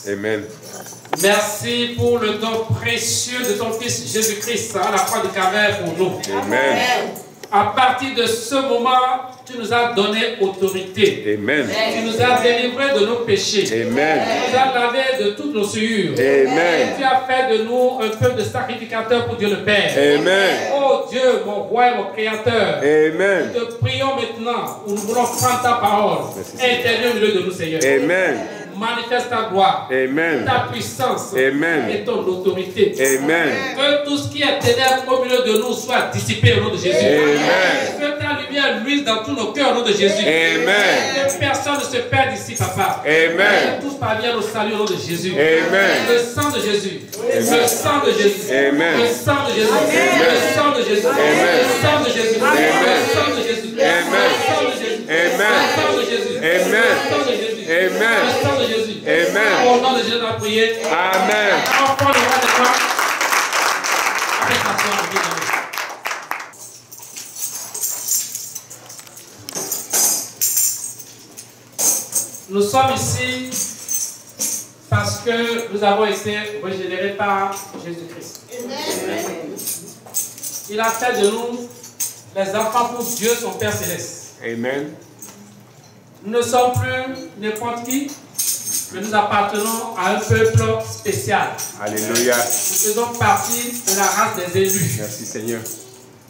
Amen. Merci pour le don précieux de ton Fils Jésus-Christ à la croix du Calvaire pour nous. Amen. À partir de ce moment, tu nous as donné autorité. Amen. Tu nous as délivrés de nos péchés. Amen. Tu nous as lavés de toutes nos souillures. Amen. Tu as fait de nous un peuple de sacrificateurs pour Dieu le Père. Amen. Oh Dieu, mon roi et mon créateur. Amen. Nous te prions maintenant, où nous voulons prendre ta parole. Intérieure au milieu de nous, Seigneur. Amen. Manifeste ta gloire, Amen. ta puissance Amen. et ton autorité. Amen. Que tout ce qui est ténèbres au milieu de nous soit dissipé au nom de Jésus. Amen. Que ta lumière luise dans tous nos cœurs au nom de Jésus. Amen. Que personne ne se perde ici, Papa. Amen. Que tous parviennent au salut au nom de Jésus. Amen. Le sang de Jésus. Le sang de Jésus. Amen. Le sang de Jésus. Amen. Le sang de Jésus. Amen. Le sang de Jésus. Amen. Le sang de Jésus. Amen. Le sang de Jésus. Amen. Le sang de Jésus. Amen. Le sang de Jésus. Amen. Le sang de Jésus. Amen. Au nom de Jésus, on a prié. Amen. Enfant de roi de croix. Avec la foi en Dieu. Nous sommes ici parce que nous avons été régénérés par Jésus-Christ. Il a fait de nous les enfants pour Dieu, son Père Céleste. Amen. Nous ne sommes plus n'importe qui, mais nous appartenons à un peuple spécial. Alléluia. Nous faisons partie de la race des élus. Merci Seigneur.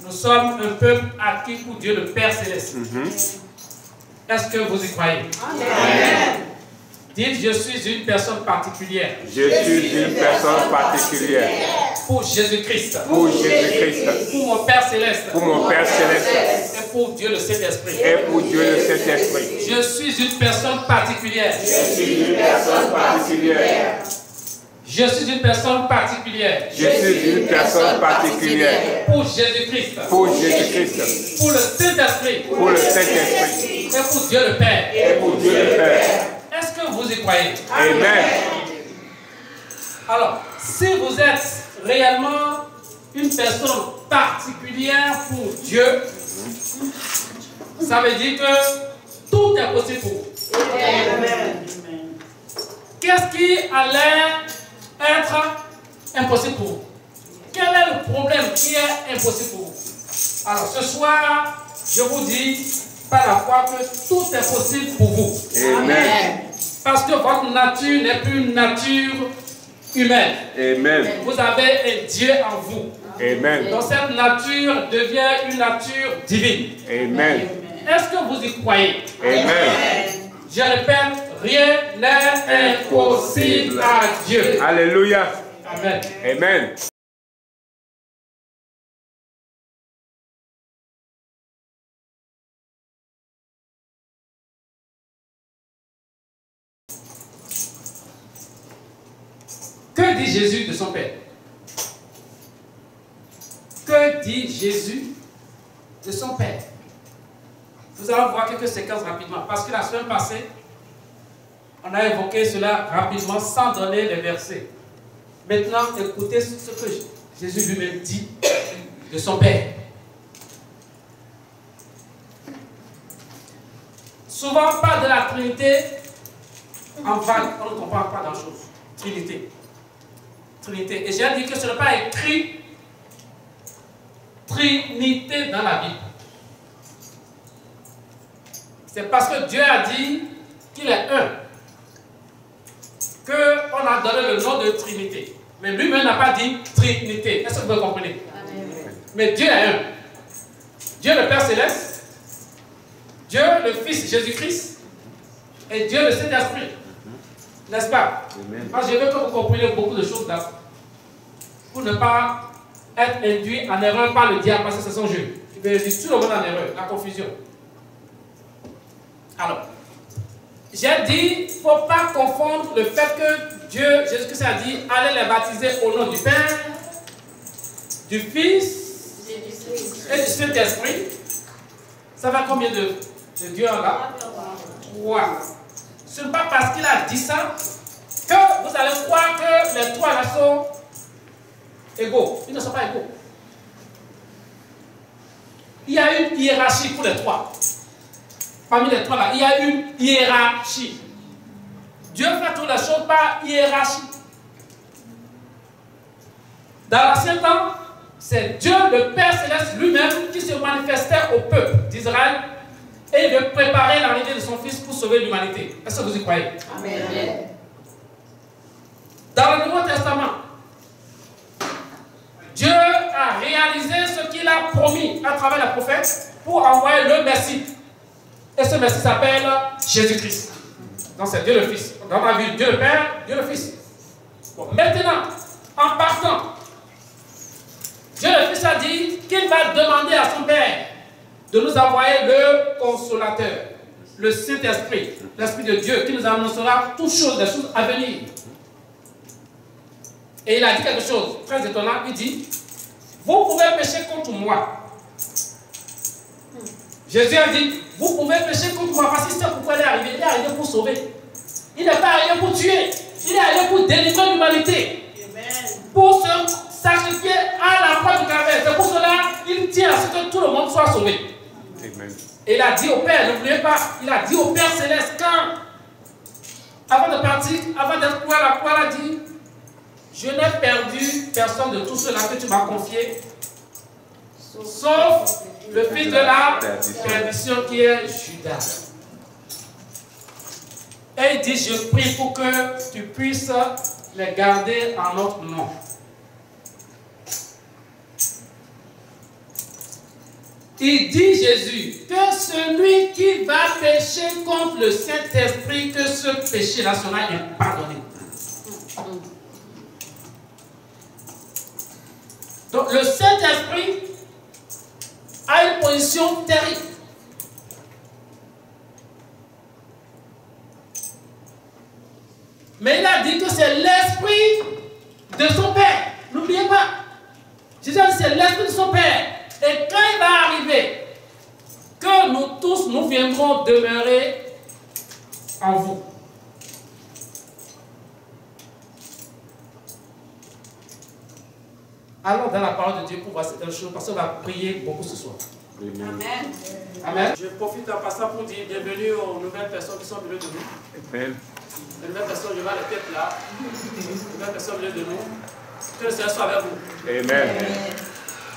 Nous sommes un peuple acquis pour Dieu, le Père Céleste. Est-ce que vous y croyez? Amen. Dites, je suis une personne particulière. Je suis une personne particulière. Pour Jésus-Christ. Pour Jésus-Christ. Pour mon Père Céleste. Pour mon Père Céleste. Et pour Dieu le Saint-Esprit. Et pour Dieu le Saint-Esprit. Je suis une personne particulière. Je suis une personne particulière. Je suis une personne particulière. Je suis une personne particulière. Pour Jésus-Christ. Pour Jésus-Christ. Pour le Saint-Esprit. Pour le Saint-Esprit. Et pour Dieu le Père. Et pour Dieu le Père. Est-ce que vous y croyez? Amen. Alors, si vous êtes réellement une personne particulière pour Dieu, ça veut dire que tout est possible pour vous. Qu'est-ce qui allait être impossible pour vous? Quel est le problème qui est impossible pour vous? Alors, ce soir, je vous dis par la foi que tout est possible pour vous. Amen. Parce que votre nature n'est plus une nature humaine. Amen. Vous avez un Dieu en vous. Amen. Donc cette nature devient une nature divine. Amen. Est-ce que vous y croyez? Amen. Je répète, rien n'est impossible à Dieu. Alléluia. Amen. Amen. Que dit Jésus de son Père? Que dit Jésus de son Père? Nous allons voir quelques séquences rapidement. Parce que la semaine passée, on a évoqué cela rapidement sans donner les versets. Maintenant, écoutez ce que Jésus lui-même dit de son Père. Souvent, on parle de la Trinité en vague. On ne comprend pas grand-chose. Trinité. Trinité. Et j'ai dit que ce n'est pas écrit Trinité dans la Bible. C'est parce que Dieu a dit qu'il est un, qu'on a donné le nom de Trinité. Mais lui-même n'a pas dit Trinité. Est-ce que vous comprenez? Mais Dieu est un. Dieu le Père Céleste, Dieu le Fils Jésus-Christ et Dieu le Saint-Esprit. N'est-ce pas? Moi, je veux que vous compreniez beaucoup de choses là. Pour ne pas être induit en erreur par le diable, parce que c'est son jeu. Il veut induire tout le monde en erreur, la confusion. Alors, j'ai dit, il ne faut pas confondre le fait que Dieu, Jésus-Christ a dit, allez les baptiser au nom du Père, du Fils et du Saint-Esprit. Ça va combien de dieux là? 3. Ce n'est pas parce qu'il a dit ça que vous allez croire que les 3 là sont égaux. Ils ne sont pas égaux. Il y a une hiérarchie pour les 3. Parmi les 3 là, il y a une hiérarchie. Dieu fait toutes les choses par hiérarchie. Dans l'ancien temps, c'est Dieu, le Père Céleste lui-même, qui se manifestait au peuple d'Israël et de préparer l'arrivée de son Fils pour sauver l'humanité. Est-ce que vous y croyez? Amen. Dans le Nouveau Testament, Dieu a réalisé ce qu'il a promis à travers les prophètes pour envoyer le Messie. Et ce Messie s'appelle Jésus-Christ. Donc c'est Dieu le Fils. Donc on a vu Dieu le Père, Dieu le Fils. Bon, maintenant, en partant, Dieu le Fils a dit qu'il va demander à son Père de nous envoyer le Consolateur, le Saint-Esprit, l'Esprit de Dieu, qui nous annoncera toutes choses, les choses à venir. Et il a dit quelque chose très étonnant. Il dit, vous pouvez pécher contre moi. Jésus a dit, vous pouvez pécher contre moi, parce que c'est pourquoi il est arrivé. Il est arrivé pour sauver. Il n'est pas arrivé pour tuer. Il est arrivé pour délivrer l'humanité. Pour se sacrifier à la croix du Calvaire. C'est pour cela qu'il tient à ce que tout le monde soit sauvé. Amen. Et il a dit au Père, n'oubliez pas, il a dit au Père Céleste, quand, avant de partir, avant d'être à la croix, il a dit, je n'ai perdu personne de tout cela que tu m'as confié, sauf le fils de la perdition qui est Judas. Et il dit, je prie pour que tu puisses les garder en notre nom. Il dit Jésus que celui qui va pécher contre le Saint-Esprit, que ce péché-là sera pardonné. Donc le Saint-Esprit a une position terrible. Mais il a dit que c'est l'Esprit de son Père. N'oubliez pas. Jésus a dit c'est l'Esprit de son Père. Et quand il va arriver, que nous tous, nous viendrons demeurer en vous. Allons dans la parole de Dieu pour voir cette chose, parce qu'on va prier beaucoup ce soir. Amen. Amen. Je profite en passant pour dire bienvenue aux nouvelles personnes qui sont venues de nous. Amen. Les nouvelles personnes, je vois les têtes là. Les nouvelles personnes venues de nous. Que le Seigneur soit avec vous. Amen.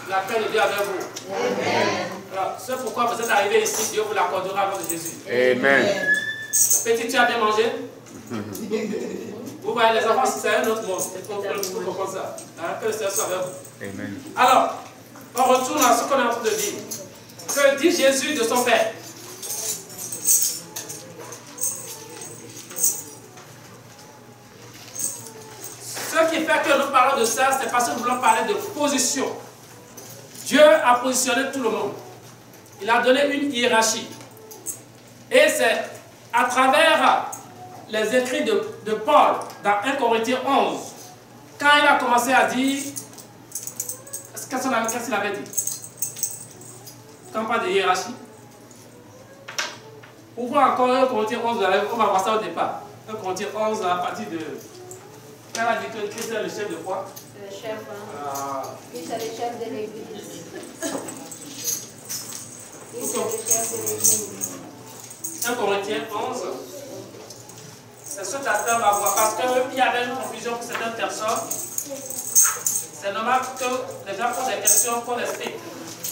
La paix de Dieu avec vous. Amen. Alors, c'est pourquoi vous êtes arrivés ici, Dieu vous l'accordera à votre Jésus. Amen. Petit, tu as bien mangé? Vous voyez, les enfants, c'est un autre monde. Il faut comprendre ça. Hein? Que le Seigneur soit avec vous. Amen. Alors, on retourne à ce qu'on est en train de dire. Que dit Jésus de son Père? Ce qui fait que nous parlons de ça, c'est parce que nous voulons parler de position. Dieu a positionné tout le monde. Il a donné une hiérarchie. Et c'est à travers les écrits de Paul dans 1 Corinthiens 11, quand il a commencé à dire, qu'est-ce qu'il avait dit? Quand on parle de hiérarchie. Ouvrons encore 1 Corinthiens 11, on va voir ça au départ. 1 Corinthiens 11 à partir de... Quand il a dit que Christ est le chef de quoi? Le chef, hein? Christ est le chef de l'Église. Christ est le chef de l'Église. 1 Corinthiens 11. C'est ce qu'Attend va voir. Parce qu'il y avait une confusion pour certaines personnes. C'est normal que les gens posent des questions qu'on explique.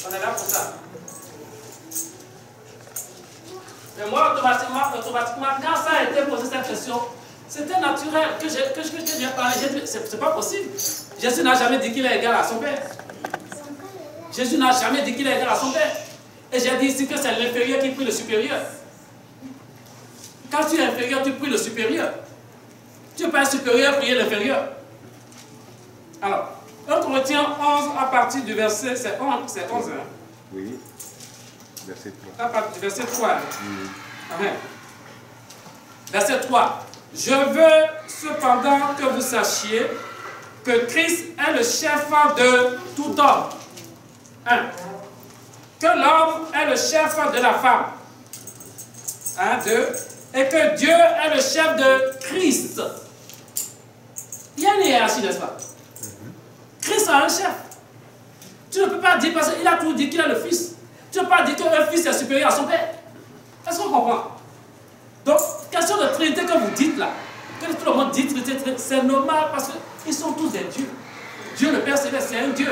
On est là pour ça. Mais moi, automatiquement, quand ça a été posé cette question, c'était naturel que j'ai parlé. C'est pas possible. Jésus n'a jamais dit qu'il est égal à son Père. Jésus n'a jamais dit qu'il est égal à son Père. Et j'ai dit ici que c'est l'inférieur qui prie le supérieur. Quand tu es inférieur, tu pries le supérieur. Tu ne peux pas être supérieur, prier l'inférieur. Alors, 1 Corinthiens 11, à partir du verset, c'est 11, hein? Oui. Verset 3. À partir du verset 3. Amen. Verset 3. Je veux cependant que vous sachiez que Christ est le chef de tout homme. 1. Que l'homme est le chef de la femme. 1, 2. Et que Dieu est le chef de Christ. Il y a une hiérarchie, n'est-ce pas? Christ a un chef. Tu ne peux pas dire, parce qu'il a tout dit qu'il est le fils. Tu ne peux pas dire qu'un fils est supérieur à son père. Est-ce qu'on comprend? Donc, question de Trinité que vous dites là, Que tout le monde dit Trinité, c'est normal parce qu'ils sont tous des dieux. Dieu le Père Céleste, c'est un Dieu.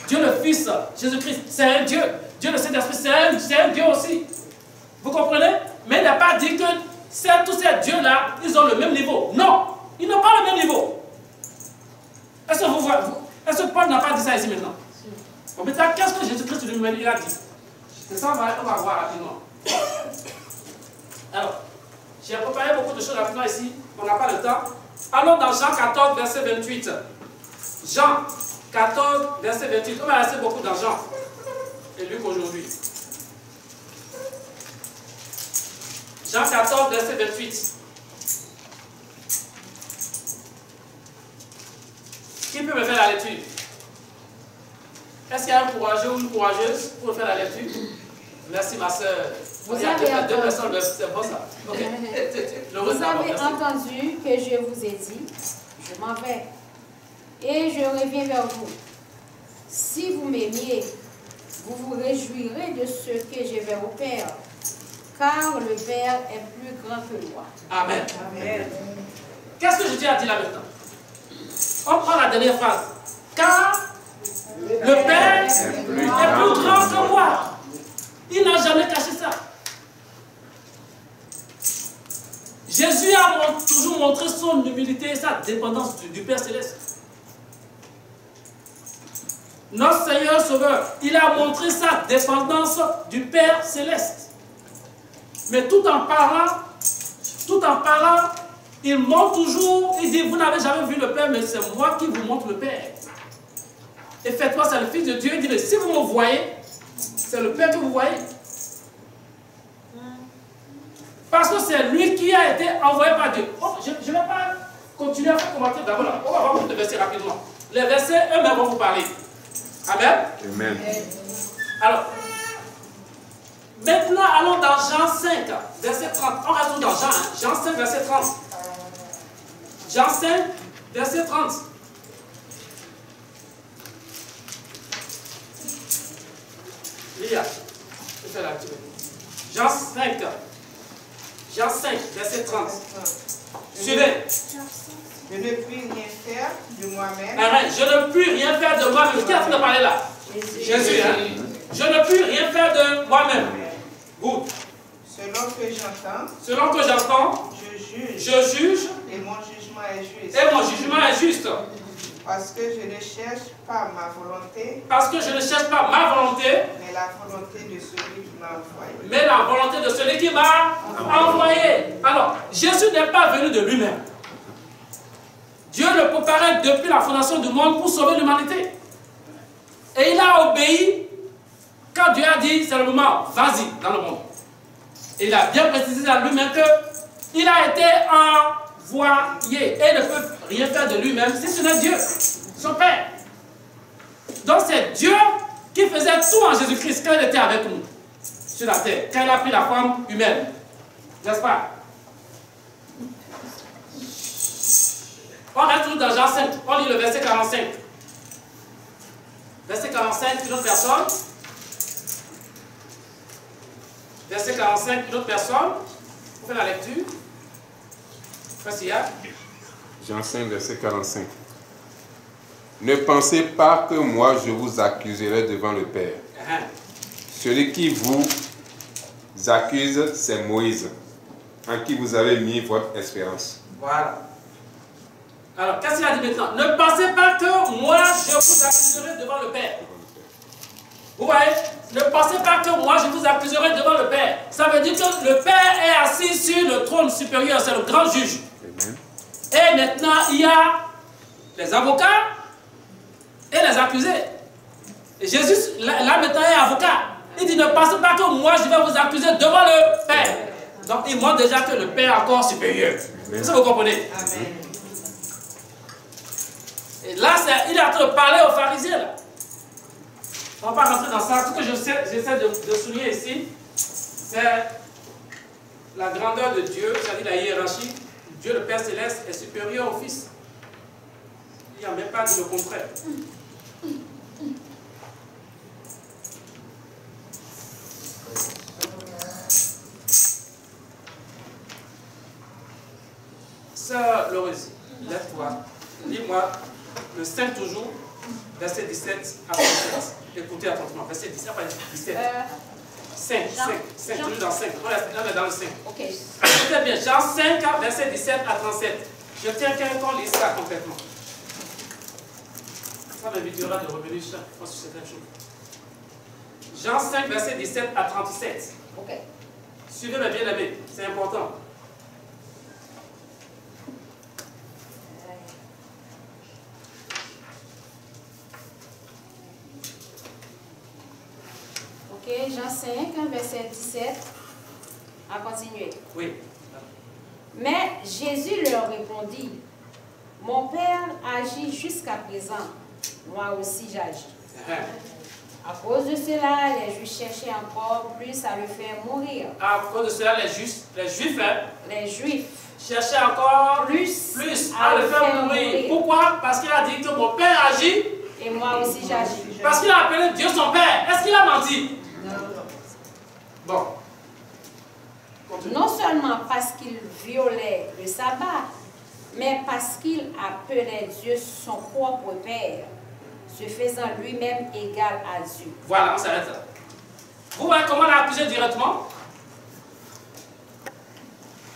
Dieu le Fils, Jésus-Christ, c'est un Dieu. Dieu le Saint-Esprit, c'est un Dieu aussi. Vous comprenez? Mais il n'a pas dit que tous ces dieux-là, ils ont le même niveau. Non, ils n'ont pas le même niveau. Est-ce que vous voyez? Est-ce que Paul n'a pas dit ça ici maintenant? Bon, maintenant, qu'est-ce que Jésus-Christ lui-même il a dit? C'est ça, on va voir rapidement. Alors, j'ai préparé beaucoup de choses rapidement ici. On n'a pas le temps. Allons dans Jean 14, verset 28. Jean 14, verset 28. On va rester beaucoup dans Jean et Luc aujourd'hui. Jean 14, verset 28. Qui peut me faire la lecture? Est-ce qu'il y a un courageux ou une courageuse pour faire la lecture? Merci ma soeur. Vous avez deux personnes, c'est bon ça. Okay. Vous avez entendu que je vous ai dit, je m'en vais et je reviens vers vous. Si vous m'aimiez, vous vous réjouirez de ce que je vais au Père, car le Père est plus grand que moi. Amen. Amen. Qu'est-ce que Jésus a dit là maintenant? On prend la dernière phrase. Car le Père est plus grand que moi. Il n'a jamais caché ça. Jésus a toujours montré son humilité et sa dépendance du Père Céleste. Notre Seigneur Sauveur, il a montré sa dépendance du Père Céleste. Mais tout en parlant, il montre toujours, il dit, vous n'avez jamais vu le Père, mais c'est moi qui vous montre le Père. Et faites-moi, c'est le Fils de Dieu. Il dit, mais si vous me voyez, c'est le Père que vous voyez. Parce que c'est lui qui a été envoyé par Dieu. Oh, je ne vais pas continuer à faire commenter d'abord. On va voir beaucoup de versets rapidement. Les versets eux-mêmes vont vous parler. Amen. Amen. Alors, maintenant allons dans Jean 5, verset 30. On reste dans Jean, hein? Jean 5, verset 30. Jean 5, verset 30. Lia, je fais la lecture. Jean 5. Jean 5, verset 30. Suivez. Je ne puis rien faire de moi-même. Arrête, je ne puis rien faire de moi-même. Qui a fait de parler là? Jésus, hein? Je ne puis rien faire de moi-même. Good. Selon que j'entends, Selon que j'entends, je juge, et mon jugement est juste. et mon jugement est juste. Parce que je ne cherche pas ma volonté, Parce que je ne cherche pas ma volonté, mais la volonté de celui qui m'a envoyé. mais la volonté de celui qui m'a envoyé. Alors, Jésus n'est pas venu de lui-même. Dieu le préparait depuis la fondation du monde pour sauver l'humanité. Et il a obéi quand Dieu a dit, c'est le moment, vas-y dans le monde. Et il a bien précisé à lui-même qu'il a été envoyé et ne peut rien faire de lui-même si ce n'est Dieu, son Père. Donc c'est Dieu qui faisait tout en Jésus-Christ quand il était avec nous sur la terre, quand il a pris la forme humaine. N'est-ce pas? On reste toujours dans Jean 5, on lit le verset 45. Verset 45, une autre personne. Verset 45, une autre personne. On fait la lecture. Voici, hein? Jean 5, verset 45. Ne pensez pas que moi je vous accuserai devant le Père. Celui qui vous accuse, c'est Moïse, en qui vous avez mis votre espérance. Voilà. Alors, qu'est-ce qu'il a dit maintenant? Ne pensez pas que moi je vous accuserai devant le Père. Vous voyez? Ne pensez pas que moi je vous accuserai devant le Père. Ça veut dire que le Père est assis sur le trône supérieur, c'est le grand juge. Amen. Et maintenant, il y a les avocats et les accusés. Et Jésus, là maintenant, est avocat. Il dit, ne pensez pas que moi je vais vous accuser devant le Père. Donc, il montre déjà que le Père est encore supérieur. C'est ça que vous comprenez? Amen. Et là, il est en train de parler aux pharisiens. Là. On ne va pas rentrer dans ça. Ce que j'essaie de souligner ici, c'est la grandeur de Dieu, c'est-à-dire la hiérarchie. Dieu, le Père Céleste, est supérieur au Fils. Il n'y a même pas dit le contraire. Sœur Laureuse, lève-toi. Lis-moi le 5 toujours, verset 17 à 37. Écoutez attentivement. Verset 17 à 17. 5, toujours dans 5. On est dans le 5. Ok. Écoutez bien, Jean 5, verset 17 à 37. Je tiens qu'on lise ça complètement. Ça m'évitera de revenir chaque fois sur certaines choses. Jean 5, verset 17 à 37. Ok. Suivez mes bien-aimés, c'est important. Ok, Jean 5, verset 17. À continuer. Oui. Mais Jésus leur répondit, mon Père agit jusqu'à présent, moi aussi j'agis. À cause de cela, les Juifs cherchaient encore plus à le faire mourir. À cause de cela, les Juifs cherchaient encore plus à le faire mourir. Pourquoi? Parce qu'il a dit que mon Père agit. Et moi aussi j'agis. Parce qu'il a appelé Dieu son Père. Est-ce qu'il a menti? Non. Bon. Continue. Non seulement parce qu'il violait le sabbat, mais parce qu'il appelait Dieu son propre Père, se faisant lui-même égal à Dieu. Voilà, on s'arrête là. Vous voyez comment on a accusé directement?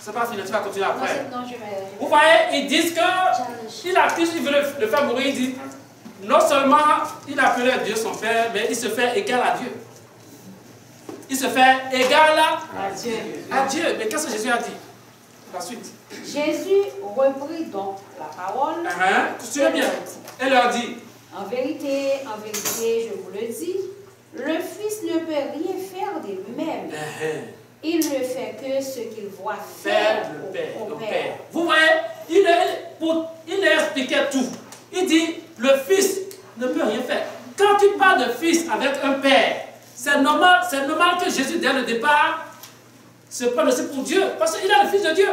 C'est pas fini, tu vas continuer après. Non, je vais... Vous voyez, ils disent qu'il accuse, il veut le faire mourir, il dit, non seulement il appelait Dieu son Père, mais il se fait égal à Dieu. Il se fait égal à Dieu. À Dieu. Mais qu'est-ce que Jésus a dit? La suite. Jésus reprit donc la parole. Suivez bien. Et leur dit, en vérité, je vous le dis, le Fils ne peut rien faire de lui-même. Il ne fait que ce qu'il voit faire au Père. Vous voyez, il expliquait tout. Il dit, le Fils ne peut rien faire. Quand tu parles de Fils avec un Père, c'est normal que Jésus, dès le départ, se prenne aussi pour Dieu. Parce qu'il est le Fils de Dieu.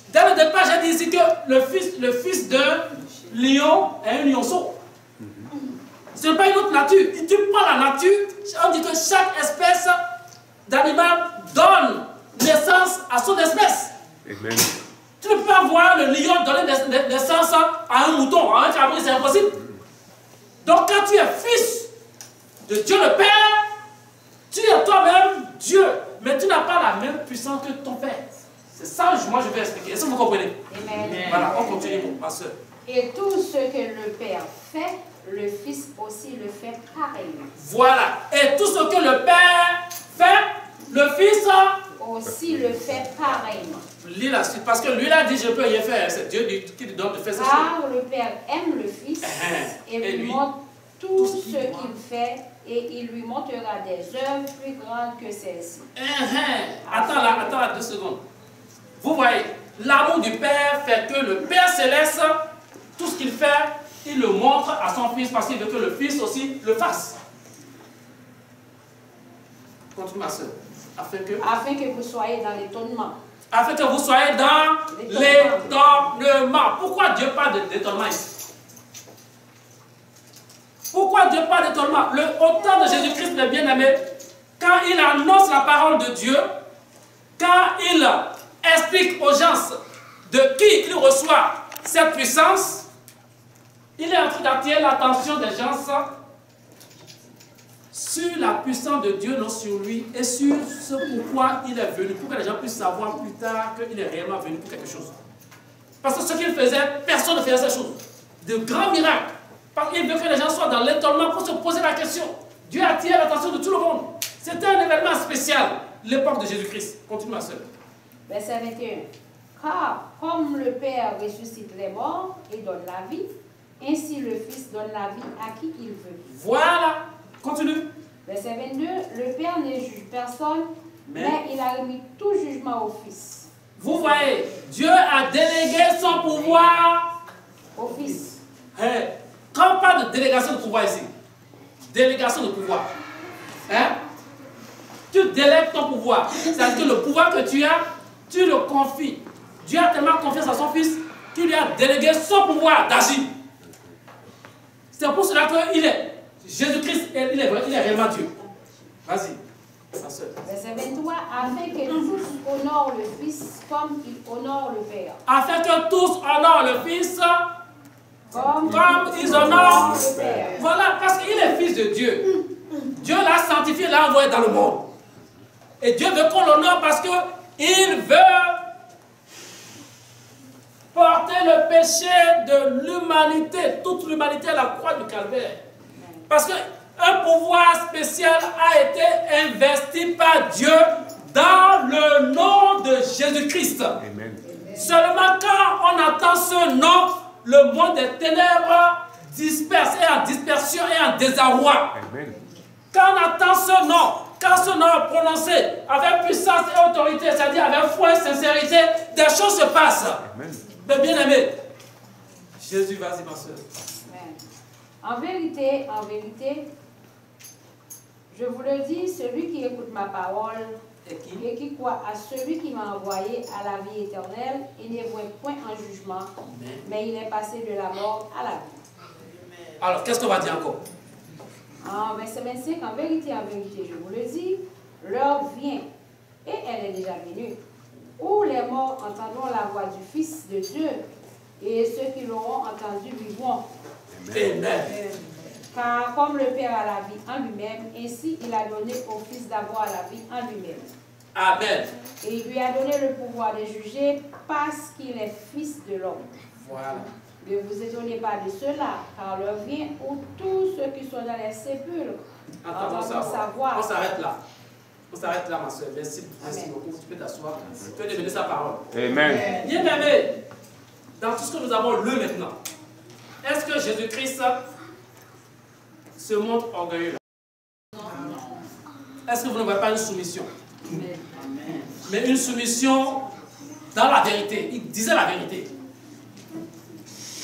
Dès le départ, j'ai dit ici que le fils d'un lion est un lionceau. Ce n'est pas une autre nature. Tu prends la nature, on dit que chaque espèce d'animal donne naissance à son espèce. Amen. Tu ne peux pas voir le lion donner naissance à un mouton, à un cabri, c'est impossible. Donc quand tu es fils de Dieu le Père, tu es toi-même Dieu, mais tu n'as pas la même puissance que ton Père. C'est ça que moi je vais expliquer. Est-ce que vous comprenez? Amen. Voilà, on continue, ma soeur. Et tout ce que le Père fait, le Fils aussi le fait pareillement. Voilà. Et tout ce que le Père fait, le Fils aussi le fait pareillement. Lis la suite, parce que lui il a dit je ne peux rien faire. C'est Dieu qui lui donne de faire ces choses. Car le Père aime le Fils et lui montre tout ce qu'il fait, et il lui montrera des œuvres plus grandes que celles-ci. Attends là 2 secondes. Vous voyez, l'amour du Père fait que le Père Céleste, tout ce qu'il fait, il le montre à son Fils parce qu'il veut que le Fils aussi le fasse. Continue ma soeur. Afin que vous soyez dans l'étonnement. Afin que vous soyez dans l'étonnement. Pourquoi Dieu parle d'étonnement ici? Pourquoi Dieu parle d'étonnement? Au temps de Jésus-Christ, mes bien-aimés, quand il annonce la parole de Dieu, quand il explique aux gens de qui il reçoit cette puissance, il est en train d'attirer l'attention des gens sur la puissance de Dieu, non sur lui, et sur ce pourquoi il est venu, pour que les gens puissent savoir plus tard qu'il est réellement venu pour quelque chose. Parce que ce qu'il faisait, personne ne faisait ces choses. De grands miracles. Parce qu'il veut que les gens soient dans l'étonnement pour se poser la question. Dieu a attiré l'attention de tout le monde. C'était un événement spécial, l'époque de Jésus-Christ. Continue ma soeur. Verset 21. Car comme le Père ressuscite les morts et donne la vie, ainsi le Fils donne la vie à qui il veut. Voilà. Continue. Verset 22. Le Père ne juge personne, mais il a remis tout jugement au Fils. Vous voyez, Dieu a délégué son pouvoir au Fils. Quand on parle de délégation de pouvoir ici, délégation de pouvoir, tu délègues ton pouvoir. C'est-à-dire que le pouvoir que tu as, tu le confies. Dieu a tellement confiance à son Fils qu'il lui a délégué son pouvoir d'agir. C'est pour cela qu'il est Jésus-Christ, il est réellement Dieu. Vas-y. Verset 23, afin que tous honorent le Fils comme il honore le Père. Afin que tous honorent le Fils comme ils honorent le Père. Voilà, parce qu'il est Fils de Dieu. Dieu l'a sanctifié, l'a envoyé dans le monde. Et Dieu veut qu'on l'honore parce qu'il veut porter le péché de l'humanité, toute l'humanité à la croix du calvaire. Parce qu'un pouvoir spécial a été investi par Dieu dans le nom de Jésus-Christ. Seulement quand on entend ce nom, le monde des ténèbres disperse, est en dispersion et en désarroi. Amen. Quand on entend ce nom, quand ce nom est prononcé avec puissance et autorité, c'est-à-dire avec foi et sincérité, des choses se passent. Amen. Mais bien aimé, Jésus, vas-y ma soeur. En vérité, je vous le dis, celui qui écoute ma parole et qui croit à celui qui m'a envoyé à la vie éternelle, il n'est point en jugement, mais il est passé de la mort à la vie. Alors, qu'est-ce qu'on va dire encore? En verset 25, en vérité, je vous le dis, l'heure vient, et elle est déjà venue, où les morts entendront la voix du Fils de Dieu, et ceux qui l'auront entendu vivront. Amen. Car comme le Père a la vie en lui-même, ainsi il a donné au Fils d'avoir la vie en lui-même. Amen. Et il lui a donné le pouvoir de juger parce qu'il est Fils de l'homme. Voilà. Ne vous étonnez pas de cela, car l'heure vient où tous ceux qui sont dans les sépulcres entendront sa voix. On s'arrête là. On s'arrête là, ma soeur. Merci beaucoup. Tu peux t'asseoir. Tu peux développer sa parole. Amen. Bien aimé, dans tout ce que nous avons lu maintenant, est-ce que Jésus-Christ se montre orgueilleux? Est-ce que vous ne voyez pas une soumission? Mais une soumission dans la vérité. Il disait la vérité.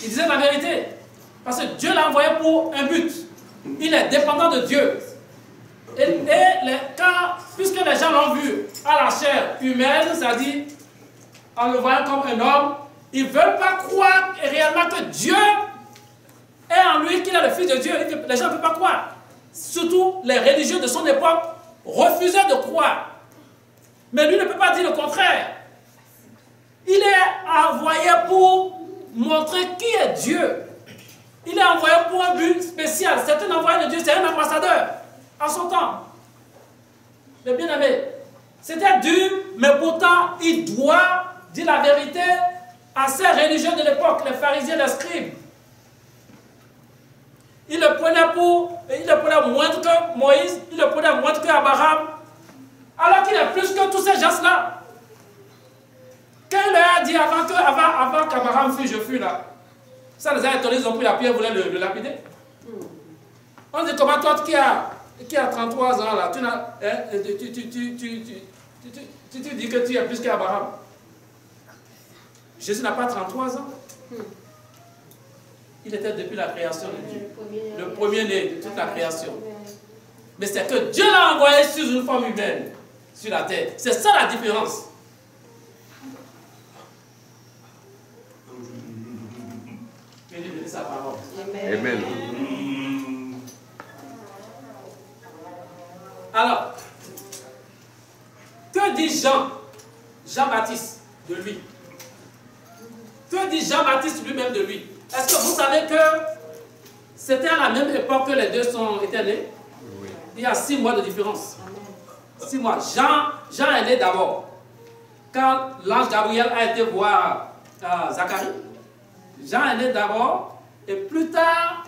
Il disait la vérité. Parce que Dieu l'a envoyé pour un but. Il est dépendant de Dieu. Puisque les gens l'ont vu à la chair humaine, c'est-à-dire en le voyant comme un homme, ils ne veulent pas croire réellement que Dieu est en lui, qu'il est le Fils de Dieu. Et que les gens ne peuvent pas croire. Surtout les religieux de son époque refusaient de croire. Mais lui ne peut pas dire le contraire. Il est envoyé pour montrer qui est Dieu. Il est envoyé pour un but spécial. C'est un envoyé de Dieu, c'est un ambassadeur en son temps. Mais bien aimé, c'était dur, mais pourtant il doit dire la vérité à ces religieux de l'époque, les pharisiens, les scribes. Il le prenait moindre que Moïse, il le prenait moindre que Abraham, alors qu'il est plus que tous ces gens-là. Quand il leur a dit avant qu'Abraham fût, je fus là, ça les a étonnés, ils ont pris la pierre, voulaient le lapider. On dit comment toi qui as 33 ans là, tu dis que tu es plus qu'Abraham. Jésus n'a pas 33 ans. Il était depuis la création de Dieu. Le premier-né de toute la création. Mais c'est que Dieu l'a envoyé sur une forme humaine, sur la terre. C'est ça la différence. Bénis sa parole. Amen. Alors, que dit Jean-Baptiste de lui? Que dit Jean-Baptiste lui-même de lui? Est-ce que vous savez que c'était à la même époque que les deux étaient nés? Oui. Il y a 6 mois de différence. 6 mois. Jean est né d'abord. Quand l'ange Gabriel a été voir Zacharie, Jean est né d'abord. Et plus tard,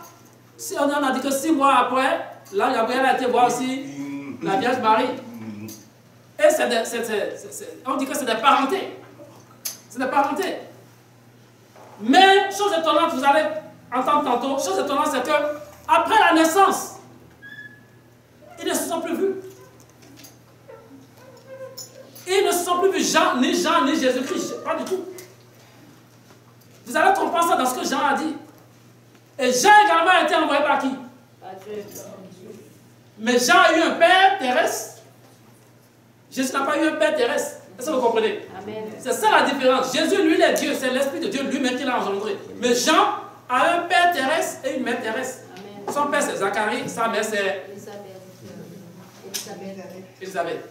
on a dit que 6 mois après, l'ange Gabriel a été voir aussi la Vierge Marie. Et on dit que c'est des parentés. C'est des parentés. Mais, chose étonnante, vous allez entendre tantôt, chose étonnante, c'est que après la naissance, ils ne se sont plus vus. Ils ne se sont plus vus, ni Jésus-Christ, pas du tout. Vous allez comprendre ça dans ce que Jean a dit. Et Jean également a été envoyé par qui? Mais Jean a eu un père terrestre. Jésus n'a pas eu un père terrestre. Est-ce que vous comprenez? C'est ça la différence. Jésus, lui, il est Dieu. C'est l'Esprit de Dieu lui-même qui l'a engendré. Mais Jean a un père terrestre et une mère terrestre. Amen. Son père, c'est Zacharie. Sa mère, c'est Élisabeth.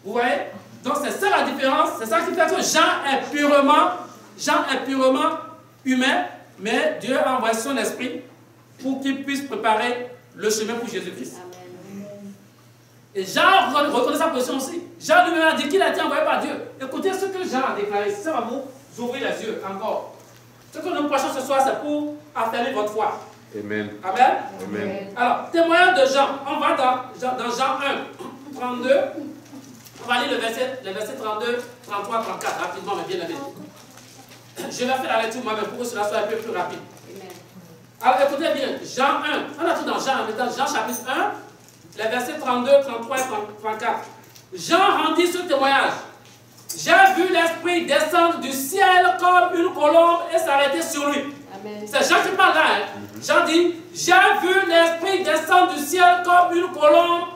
Vous voyez? Donc c'est ça la différence. C'est ça qui fait que Jean est purement humain, mais Dieu a envoyé son esprit pour qu'il puisse préparer le chemin pour Jésus-Christ. Et Jean reconnaît sa position aussi. Jean lui-même a dit qu'il a été envoyé par Dieu. Écoutez ce que Jean a déclaré. Ça va vous ouvrir les yeux encore. Ce que nous prêchons ce soir, c'est pour affermir votre foi. Amen. Amen. Amen. Alors, témoignage de Jean. On va dans Jean 1, 32. On va lire le verset 32, 33, 34, rapidement, mais bien aimé. Je vais faire la lecture moi-même pour que cela soit un peu plus rapide. Alors, écoutez bien, Jean 1. On a tout dans Jean, dans Jean chapitre 1, les versets 32, 33 et 34. Jean rendit ce témoignage. J'ai vu l'Esprit descendre du ciel comme une colombe et s'arrêter sur lui. C'est Jean qui parle là. Hein? Jean dit, j'ai vu l'Esprit descendre du ciel comme une colombe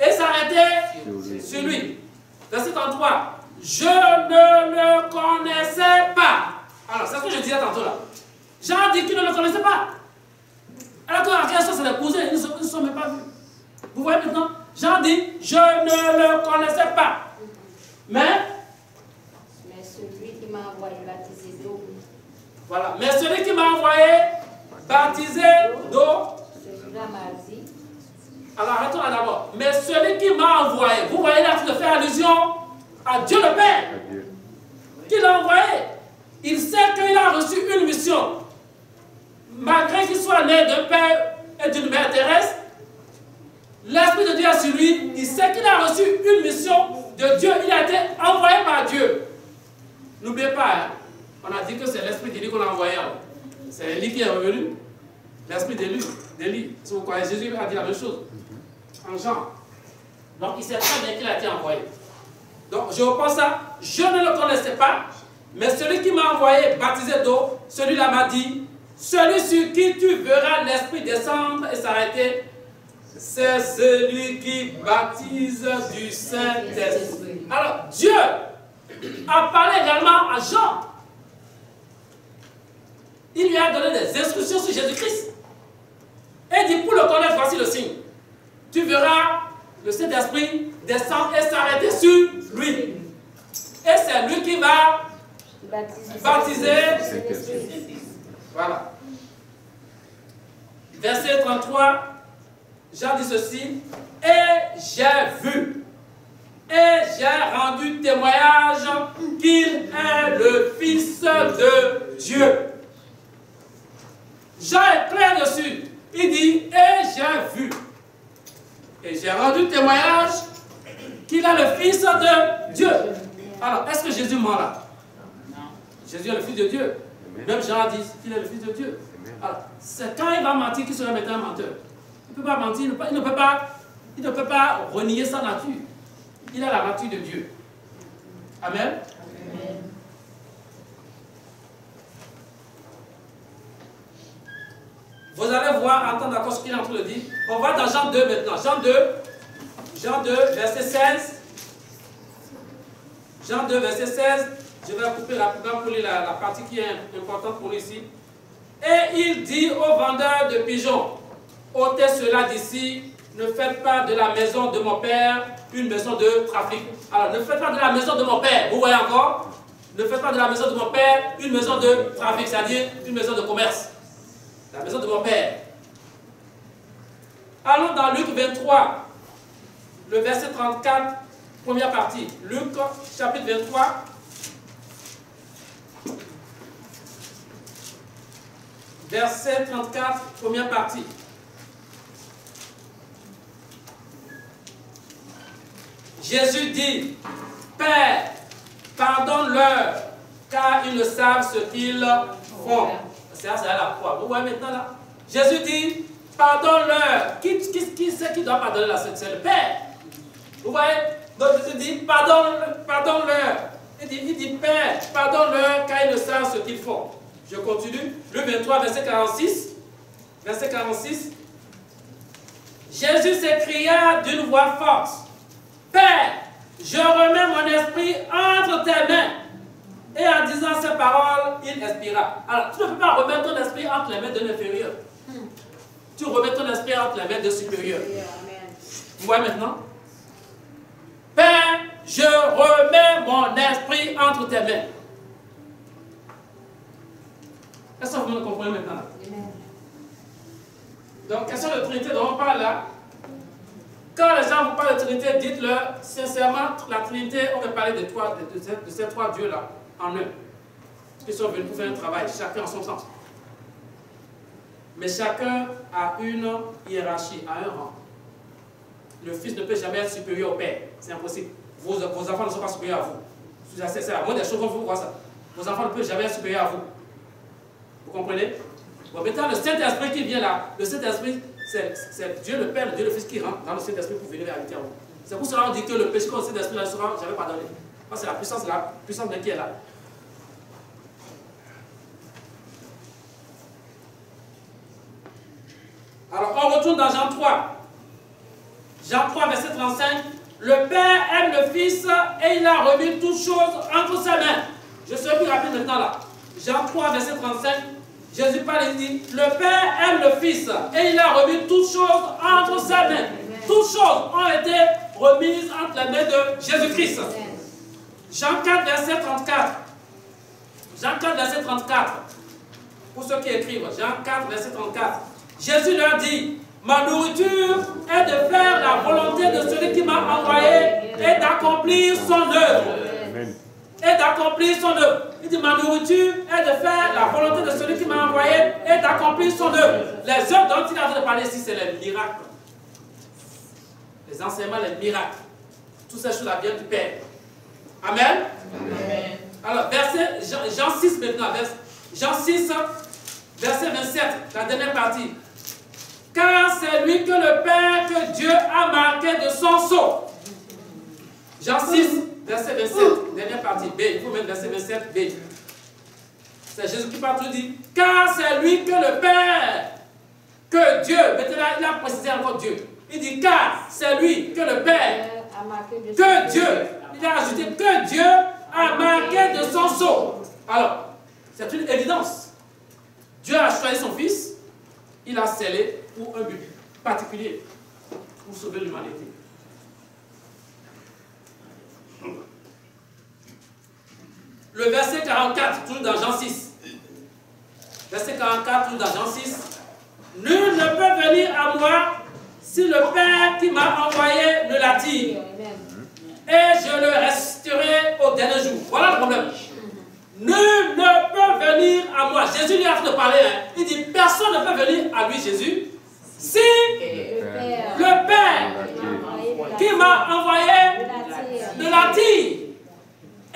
et s'arrêter sur lui. Verset 33. Je ne le connaissais pas. Alors, c'est ce que je disais tantôt là. Jean dit qu'il ne le connaissait pas. Alors que la question, c'est les cousins, ils ne se sont même pas vus. Vous voyez maintenant, Jean dit, je ne le connaissais pas. Mais celui qui m'a envoyé baptiser d'eau. Voilà, mais celui qui m'a envoyé baptiser d'eau. Celui-là m'a dit. Alors arrêtons là d'abord. Mais celui qui m'a envoyé, vous voyez là, il fait allusion à Dieu le Père. Qui l'a envoyé. Il sait qu'il a reçu une mission. Malgré qu'il soit né d'un père et d'une mère terrestre, l'Esprit de Dieu est sur lui. Il sait qu'il a reçu une mission de Dieu. Il a été envoyé par Dieu. N'oubliez pas, hein, on a dit que c'est l'Esprit d'Élie qu'on a envoyé. C'est Élie qui est revenu. L'Esprit d'Élie. Si vous croyez, Jésus a dit la même chose. En Jean. Donc il sait très bien qu'il a été envoyé. Donc je reprends ça. Je ne le connaissais pas. Mais celui qui m'a envoyé baptiser d'eau, celui-là m'a dit, celui sur qui tu verras l'Esprit descendre et s'arrêter, c'est celui qui baptise du Saint-Esprit. Alors, Dieu a parlé également à Jean. Il lui a donné des instructions sur Jésus-Christ. Et il dit, pour le connaître, voici le signe. Tu verras le Saint-Esprit descendre et s'arrêter sur lui. Et c'est lui qui va baptiser. Voilà. Verset 33, Jean dit ceci, et j'ai vu, et j'ai rendu témoignage qu'il est le Fils de Dieu. Jean est clair dessus. Il dit, et j'ai vu, et j'ai rendu témoignage qu'il est le Fils de Dieu. Alors, est-ce que Jésus ment là? Jésus est le Fils de Dieu. Même Jean dit qu'il est le Fils de Dieu. Alors, c'est quand il va mentir qu'il sera maintenant un menteur. Il ne peut pas mentir, il ne peut pas renier sa nature. Il a la nature de Dieu. Amen. Amen. Vous allez voir, entendre d'accord ce qu'il est en train de dire. On va dans Jean 2 maintenant. Jean 2, verset 16. Jean 2, verset 16. Je vais couper rapidement pour lire la partie qui est importante pour nous ici. Et il dit aux vendeurs de pigeons, ôtez cela d'ici, ne faites pas de la maison de mon père une maison de trafic. Alors, ne faites pas de la maison de mon père, vous voyez encore? Ne faites pas de la maison de mon père une maison de trafic, c'est-à-dire une maison de commerce. La maison de mon père. Allons dans Luc 23, le verset 34, première partie. Luc, chapitre 23. Verset 34, première partie. Jésus dit, Père, pardonne-leur, car ils ne savent ce qu'ils font. C'est à la croix. Vous voyez maintenant là? Jésus dit, pardonne-leur. Qui c'est qui doit pardonner là? C'est le Père. Vous voyez? Donc Jésus dit, pardonne-leur. Il dit, Père, pardonne-leur, car ils ne savent ce qu'ils font. Je continue. Luc 23, verset 46. Verset 46. Jésus s'écria d'une voix forte, Père, je remets mon esprit entre tes mains. Et en disant ces paroles, il expira. Alors, tu ne peux pas remettre ton esprit entre les mains d'un inférieur. tu remets ton esprit entre les mains de supérieurs. Vous voyez maintenant? Père, je remets mon esprit entre tes mains. Est-ce que vous me comprenez maintenant? Donc, question de Trinité dont on parle là. Quand les gens vous parlent de Trinité, dites-leur sincèrement, la Trinité, on va parler de ces trois dieux-là, en eux, qui sont venus pour faire un travail, chacun en son sens. Mais chacun a une hiérarchie, a un rang. Le Fils ne peut jamais être supérieur au Père, c'est impossible. Vos enfants ne sont pas supérieurs à vous. C'est à moi des choses, vous voyez ça. Vos enfants ne peuvent jamais être supérieurs à vous. Vous comprenez? Bon, maintenant, le Saint-Esprit qui vient là, le Saint-Esprit, c'est Dieu le Père, Dieu le Fils qui rentre dans le Saint-Esprit pour venir habiter en vous. C'est pour cela qu'on dit que le péché contre le Saint-Esprit ne sera jamais pardonné. Parce que c'est la puissance de qui est là. Alors, on retourne dans Jean 3. Jean 3, verset 35. Le Père aime le Fils et il a remis toutes choses entre ses mains. Je serai plus rapide maintenant là. Jean 3, verset 35. Jésus parle et dit, le Père aime le Fils et il a remis toutes choses entre ses mains. Toutes choses ont été remises entre les mains de Jésus-Christ. Jean 4, verset 34. Jean 4, verset 34. Pour ceux qui écrivent, Jean 4, verset 34. Jésus leur dit, ma nourriture est de faire la volonté de celui qui m'a envoyé et d'accomplir son œuvre. Et d'accomplir son œuvre. Il dit, ma nourriture est de faire la volonté de celui qui m'a envoyé et d'accomplir son œuvre. Les œuvres dont il a de parler ici, c'est les miracles. Les enseignements, les miracles. Toutes ces choses-là viennent du Père. Amen. Amen. Alors, verset Jean 6 maintenant. Jean 6, verset 27, la dernière partie. Car c'est lui que le Père, que Dieu a marqué de son sceau. Jean 6, verset 27, dernière partie, B. Il faut mettre verset 27, B. C'est Jésus qui parle, il dit, car c'est lui que le Père, que Dieu, maintenant il a précisé encore Dieu. Il dit, car c'est lui que le Père, que Dieu, il a ajouté que Dieu a marqué de son sceau. Alors, c'est une évidence. Dieu a choisi son Fils, il a scellé pour un but particulier, pour sauver l'humanité. Le verset 44, toujours dans Jean 6. Verset 44, toujours dans Jean 6. Nul ne peut venir à moi si le Père qui m'a envoyé ne l'attire. Et je le resterai au dernier jour. Voilà le problème. Nul ne peut venir à moi. Jésus lui a fait parler. Il dit, personne ne peut venir à lui, Jésus, si le Père qui m'a envoyé ne l'attire.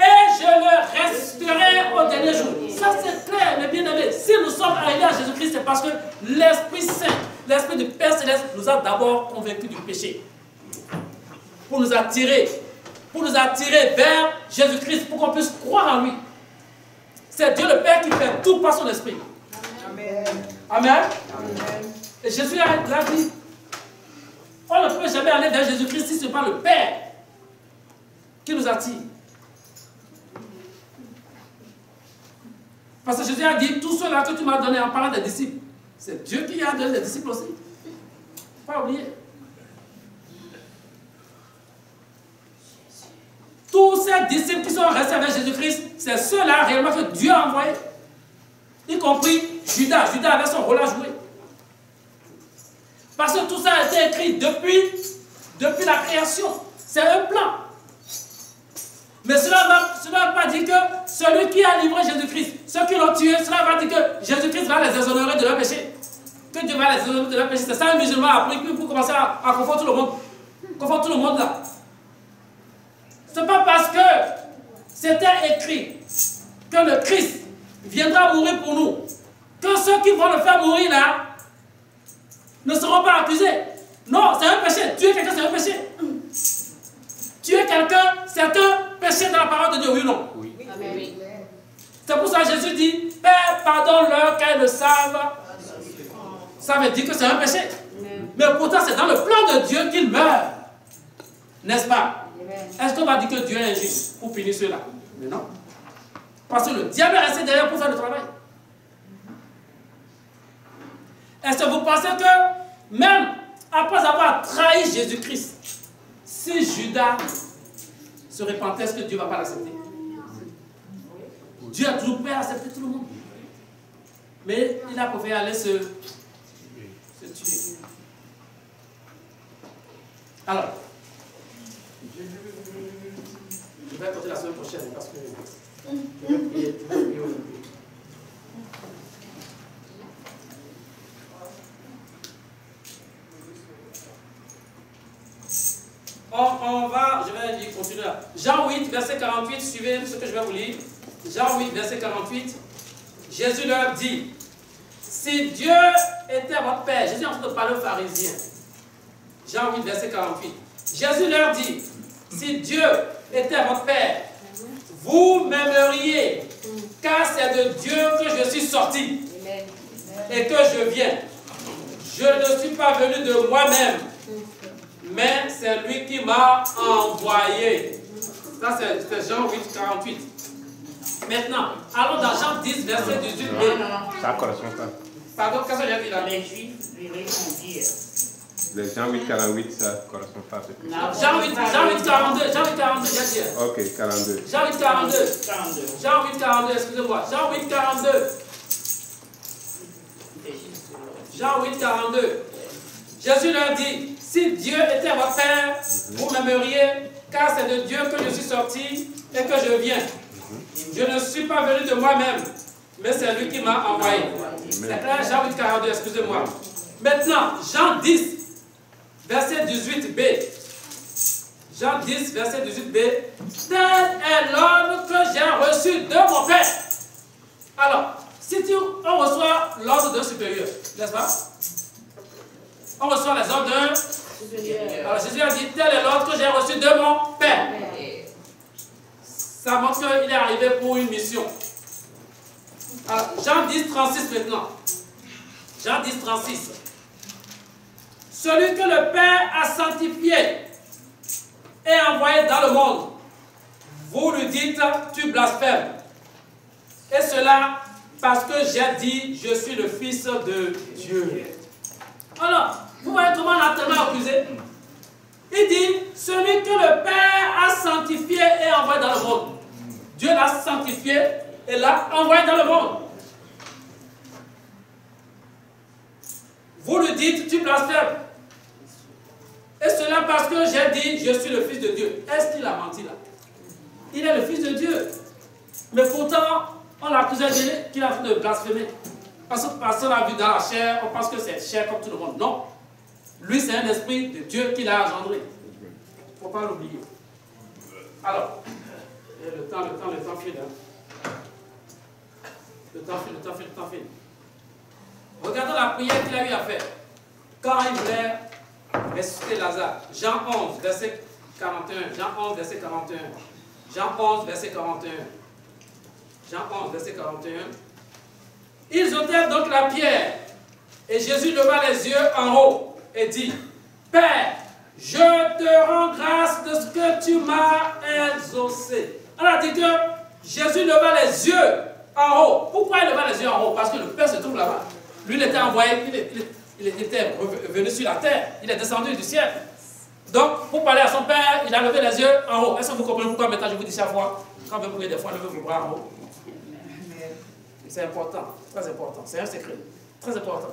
Et je le resterai au dernier jour. Ça c'est clair, mes bien-aimés. Si nous sommes arrivés à Jésus-Christ, c'est parce que l'Esprit Saint, l'Esprit du Père Céleste nous a d'abord convaincus du péché. Pour nous attirer vers Jésus-Christ, pour qu'on puisse croire en lui. C'est Dieu le Père qui fait tout par son esprit. Amen. Amen. Amen. Et Jésus l'a dit, on ne peut jamais aller vers Jésus-Christ si ce n'est pas le Père qui nous attire. Parce que Jésus a dit, tout cela que tu m'as donné en parlant des disciples, c'est Dieu qui a donné les disciples aussi. Pas oublier. Tous ces disciples qui sont restés avec Jésus-Christ, c'est ceux-là réellement que Dieu a envoyés. Y compris Judas. Judas avait son rôle à jouer. Parce que tout ça a été écrit depuis la création. C'est un plan. Mais cela ne va pas dire que celui qui a livré Jésus-Christ, ceux qui l'ont tué, cela va dire que Jésus-Christ va les exonérer de leur péché. Que Dieu va les exonérer de leur péché. C'est ça un musulman a appris pour commencer à confondre tout le monde. Confondre tout le monde là. Ce n'est pas parce que c'était écrit que le Christ viendra mourir pour nous, que ceux qui vont le faire mourir là ne seront pas accusés. Non, c'est un péché. Tuer quelqu'un, c'est un péché. Tuer quelqu'un, c'est un péché dans la parole de Dieu, oui ou non? Oui. Amen. C'est pour ça que Jésus dit, Père, pardonne-leur qu'elles ne savent. Ça veut dire que c'est un péché. Amen. Mais pourtant, c'est dans le plan de Dieu qu'il meurt. N'est-ce pas? Est-ce qu'on va dire que Dieu est injuste pour punir ceux-là? Mais non. Parce que le diable est resté derrière pour faire le travail. Est-ce que vous pensez que même après avoir trahi Jésus-Christ, si Judas se repentait, est-ce que Dieu ne va pas l'accepter? Dieu a toujours prêt à accepter tout le monde. Mais il a préféré aller se tuer. Alors, je vais compter la semaine prochaine parce que je vais prier aujourd'hui. Je vais lire, continuer. Jean 8, verset 48, suivez ce que je vais vous lire. Jean 8, verset 48. Jésus leur dit, si Dieu était votre Père, Jésus est en train de parler aux pharisiens. Jean 8, verset 48. Jésus leur dit, si Dieu était votre Père, vous m'aimeriez, car c'est de Dieu que je suis sorti et que je viens. Je ne suis pas venu de moi-même, mais c'est lui qui m'a envoyé. Ça, c'est Jean 8, 48. Maintenant, allons dans Jean 10, verset 18b. Ça correspond pas. Pardon, qu'est-ce que j'ai dit là? Les Juifs lui répondirent. Les Jean 8, 48, ça ne correspond pas à ce que Jean 8, 42, j'ai dit. Ok, 42. Jean 8, 42. Jean 8, 42, excusez-moi. Jean 8, 42. Jean 8, 42. Jésus leur dit, si Dieu était votre Père, vous m'aimeriez, car c'est de Dieu que je suis sorti et que je viens. Je ne suis pas venu de moi-même, mais c'est lui qui m'a envoyé. C'est clair, Jean 8, 42, excusez-moi. Maintenant, Jean 10, verset 18b. Jean 10, verset 18b. Tel est l'ordre que j'ai reçu de mon Père. Alors, si on reçoit l'ordre d'un supérieur, n'est-ce pas? On reçoit les ordres d'un supérieur. Alors Jésus a dit, tel est l'ordre que j'ai reçu de mon Père. Ça montre qu'il est arrivé pour une mission. Alors, Jean 10, 36 maintenant. Jean 10, 36. Celui que le Père a sanctifié et envoyé dans le monde, vous lui dites, tu blasphèmes. Et cela parce que j'ai dit, je suis le Fils de Dieu. Alors, vous voyez comment on a tellement accusé? Il dit, celui que le Père a sanctifié et envoyé dans le monde. Dieu l'a sanctifié et l'a envoyé dans le monde. Vous lui dites, tu blasphèmes. Et cela parce que j'ai dit, je suis le Fils de Dieu. Est-ce qu'il a menti là? Il est le Fils de Dieu. Mais pourtant, on l'a accusé qu'il a fait de blasphémer. Parce qu'on l'a vu dans la chair, on pense que c'est chair comme tout le monde. Non. Lui, c'est un esprit de Dieu qui l'a engendré. Il ne faut pas l'oublier. Alors, le temps file. Hein. Le temps file. Regardons la prière qu'il a eu à faire. Quand il voulait ressusciter Lazare. Jean 11, verset 41. Jean 11, verset 41. Jean 11, verset 41. Jean 11, verset 41. Ils ôtèrent donc la pierre. Et Jésus leva les yeux en haut et dit, Père, je te rends grâce de ce que tu m'as exaucé. On a dit que Jésus leva les yeux en haut. Pourquoi il leva les yeux en haut? Parce que le Père se trouve là-bas. Lui, il était envoyé, il était venu sur la terre. Il est descendu du ciel. Donc, pour parler à son Père, il a levé les yeux en haut. Est-ce que vous comprenez pourquoi maintenant je vous dis chaque fois, quand vous priez des fois, levez vos bras en haut? C'est important, très important. C'est un secret, très important.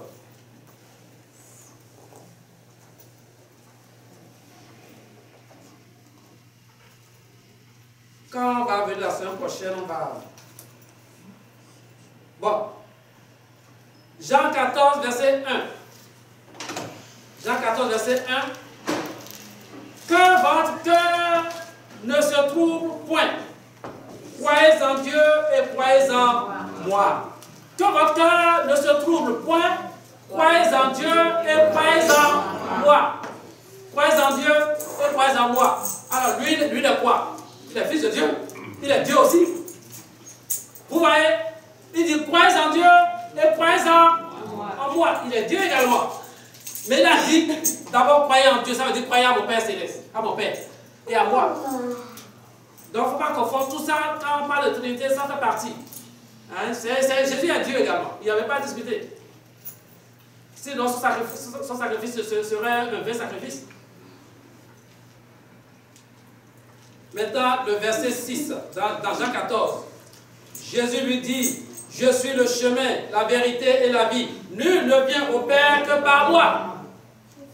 Quand on va venir la semaine prochaine, on va... Bon. Jean 14, verset 1. Jean 14, verset 1. Que votre cœur ne se trouble point. Croyez en Dieu et croyez en moi. Que votre cœur ne se trouble point. Croyez en Dieu et croyez en moi. Croyez en Dieu et croyez en moi. Alors lui il est quoi? Il est fils de Dieu. Il est Dieu aussi. Vous voyez? Il dit croyez en Dieu et croyez en moi. Il est Dieu également. Mais il a dit d'abord croyez en Dieu. Ça veut dire croyez à mon Père céleste. À mon Père. Et à moi. Donc il ne faut pas confondre tout ça. Quand on parle de Trinité, ça fait partie. Hein? Jésus est Dieu également. Il n'y avait pas à discuter. Sinon, son sacrifice serait un vrai sacrifice. Maintenant, le verset 6, dans Jean 14. Jésus lui dit, je suis le chemin, la vérité et la vie. Nul ne vient au Père que par moi.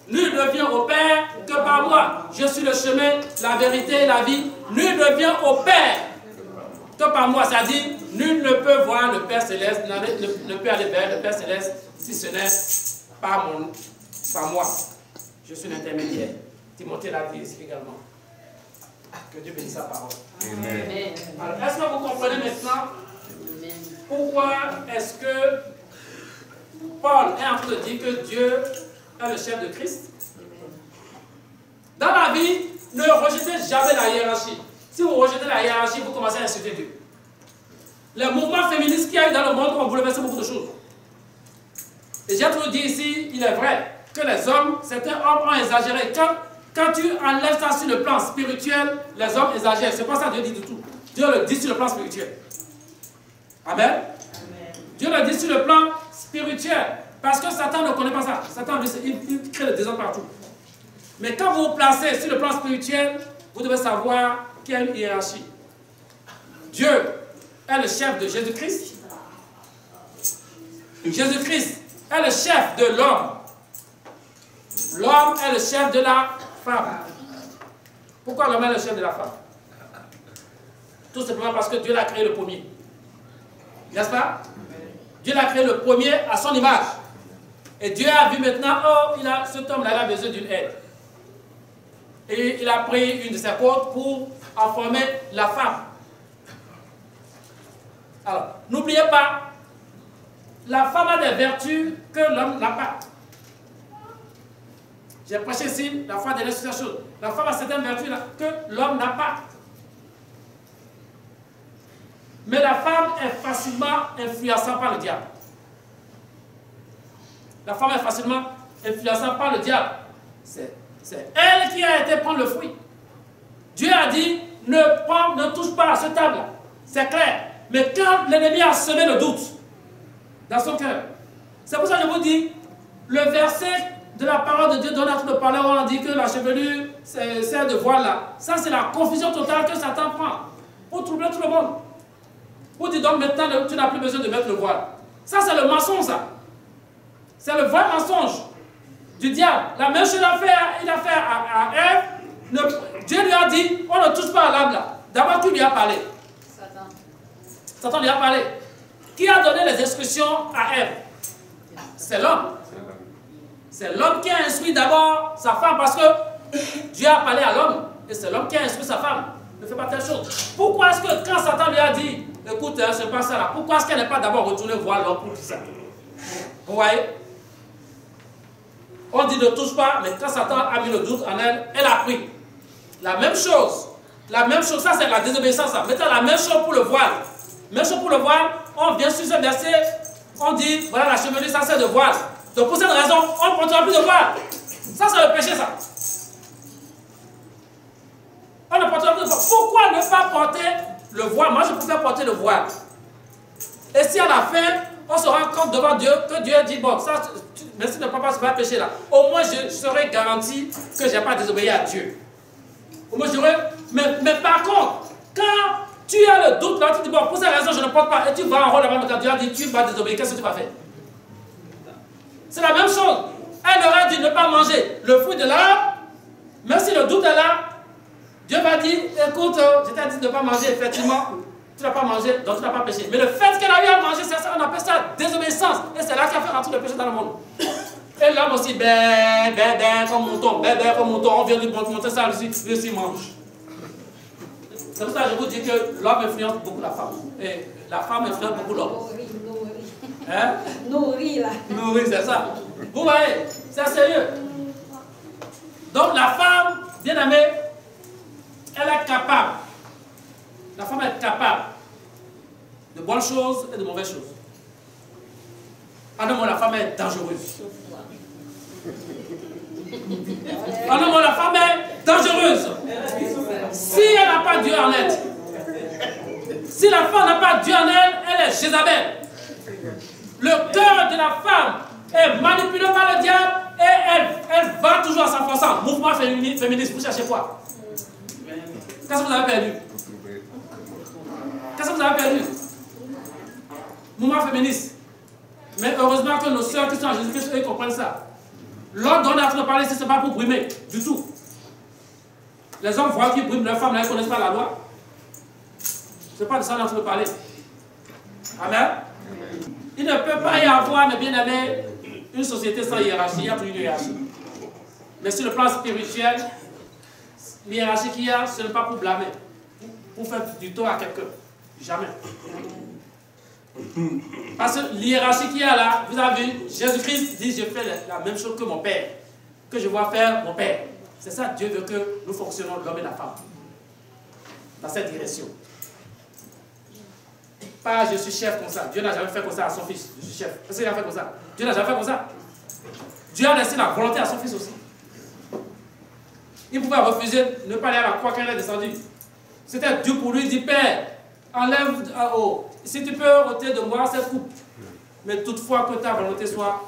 Nul ne vient au Père que par moi. Je suis le chemin, la vérité et la vie. Nul ne vient au Père que par moi. C'est-à-dire, nul ne peut voir le Père Céleste, ne peut aller vers le Père Céleste si ce n'est par moi. Je suis l'intermédiaire. Timothée l'a dit ici également. Que Dieu bénisse sa parole. Amen. Alors, est-ce que vous comprenez maintenant pourquoi est-ce que Paul est en train de dire que Dieu est le chef de Christ? Dans la vie, ne rejetez jamais la hiérarchie. Si vous rejetez la hiérarchie, vous commencez à insulter Dieu. Les mouvements féministes qu'il y a eu dans le monde ont bouleversé beaucoup de choses. Et j'ai toujours dit ici, il est vrai que les hommes, certains hommes ont exagéré. Quand tu enlèves ça sur le plan spirituel, les hommes exagèrent. C'est pas ça que Dieu dit du tout. Dieu le dit sur le plan spirituel. Amen. Amen. Dieu le dit sur le plan spirituel. Parce que Satan ne connaît pas ça. Satan, il crée le désordre partout. Mais quand vous vous placez sur le plan spirituel, vous devez savoir qu'il y a une hiérarchie. Dieu est le chef de Jésus-Christ. Jésus-Christ est le chef de l'homme. L'homme est le chef de la femme. Pourquoi l'homme est le chef de la femme? Tout simplement parce que Dieu l'a créé le premier. N'est-ce pas? Dieu l'a créé le premier à son image. Et Dieu a vu maintenant, oh, cet homme-là a besoin d'une aide. Et il a pris une de ses côtes pour en former la femme. Alors, n'oubliez pas, la femme a des vertus que l'homme n'a pas. J'ai prêché ici la fois dernière sur cette chose. La femme a certaines vertus là, que l'homme n'a pas. Mais la femme est facilement influençable par le diable. La femme est facilement influençable par le diable. C'est elle qui a été prendre le fruit. Dieu a dit, ne touche pas à ce table-là. C'est clair. Mais quand l'ennemi a semé le doute dans son cœur, c'est pour ça que je vous dis, le verset de la parole de Dieu dont on a tout parlé, on dit que la chevelure sert de voile là. Ça, c'est la confusion totale que Satan prend pour troubler tout le monde. Pour dire donc maintenant, tu n'as plus besoin de mettre le voile. Ça, c'est le mensonge, ça. C'est le vrai mensonge du diable. La même chose il a fait à Ève. Dieu lui a dit, on ne touche pas à l'arbre là. D'abord, qui lui a parlé? Satan lui a parlé. Qui a donné les instructions à Ève? C'est l'homme. C'est l'homme qui a instruit d'abord sa femme parce que Dieu a parlé à l'homme. Et c'est l'homme qui a instruit sa femme. Ne fais pas telle chose. Pourquoi est-ce que quand Satan lui a dit, écoute, c'est pas ça là, pourquoi est-ce qu'elle n'est pas d'abord retournée voir l'homme pour tout ça? Vous voyez? On dit ne touche pas, mais quand Satan a mis le doute en elle, elle a pris. La même chose, ça c'est la désobéissance. Maintenant, la même chose pour le voile. Même chose pour le voile, on vient sur ce verset, on dit, voilà la chevelure, ça c'est de voile. Donc pour cette raison, on ne portera plus de voile. Ça c'est le péché, ça. On ne portera plus de voile. Pourquoi ne pas porter le voile? Moi je préfère porter le voile. Et si à la fin, on se rend compte devant Dieu que Dieu dit, bon, ça, merci de ne pas faire péché là. Au moins je serai garanti que je n'ai pas désobéi à Dieu. Au moins mais par contre, quand tu as le doute là, tu dis, bon, pour cette raison je ne porte pas, et tu vas en rôle là-bas, quand Dieu a dit, tu vas désobéir, qu'est-ce que tu vas faire? C'est la même chose. Elle aurait dit ne pas manger le fruit de l'arbre, même si le doute est là, Dieu va dire, écoute, je t'ai dit de ne pas manger, effectivement, tu n'as pas mangé, donc tu n'as pas péché. Mais le fait qu'elle a eu à manger, c'est ça, on appelle ça désobéissance. Et c'est là qu'il a fait rentrer le péché dans le monde. Et l'homme aussi, comme mouton, comme mouton, on vient lui montrer ça, lui aussi mange. C'est pour ça que je vous dis que l'homme influence beaucoup la femme. Et la femme influence beaucoup l'homme. Hein? Nourri là. Nourri, c'est ça. Vous voyez, c'est sérieux. Donc la femme, bien aimée, elle est capable. La femme est capable de bonnes choses et de mauvaises choses. En un mot, la femme est dangereuse. En un mot, la femme est dangereuse. Si elle n'a pas Dieu en elle, si la femme n'a pas Dieu en elle, elle est Jézabel. Le cœur de la femme est manipulée par le diable et elle va toujours à s'enfonçant. Mouvement féministe, vous cherchez quoi? Qu'est-ce que vous avez perdu? Qu'est-ce que vous avez perdu? Mouvement féministe. Mais heureusement que nos sœurs qui sont en Jésus-Christ, eux, comprennent ça. L'ordre dont on est en train de parler, ce n'est pas pour brimer, du tout. Les hommes voient qu'ils briment leurs femmes, là, ils ne connaissent pas la loi. Ce n'est pas de ça qu'on est en train de parler. Amen. Il ne peut pas y avoir, mes bien-aimés, une société sans hiérarchie. Il y a toujours une hiérarchie. Mais sur le plan spirituel, l'hiérarchie qu'il y a, ce n'est pas pour blâmer, pour faire du tort à quelqu'un. Jamais. Parce que l'hiérarchie qu'il y a là, vous avez vu, Jésus-Christ dit, je fais la même chose que mon Père, que je vois faire mon Père. C'est ça, Dieu veut que nous fonctionnons, l'homme et la femme, dans cette direction. Pas je suis chef comme ça. Dieu n'a jamais fait comme ça à son fils. Je suis chef. Est-ce qu'il a fait comme ça? Dieu n'a jamais fait comme ça. Dieu a laissé la volonté à son fils aussi. Il pouvait refuser, ne pas aller à la croix quand il est descendu. C'était Dieu pour lui, il dit, Père, enlève, si tu peux ôter de moi cette coupe. Mais toutefois que ta volonté soit.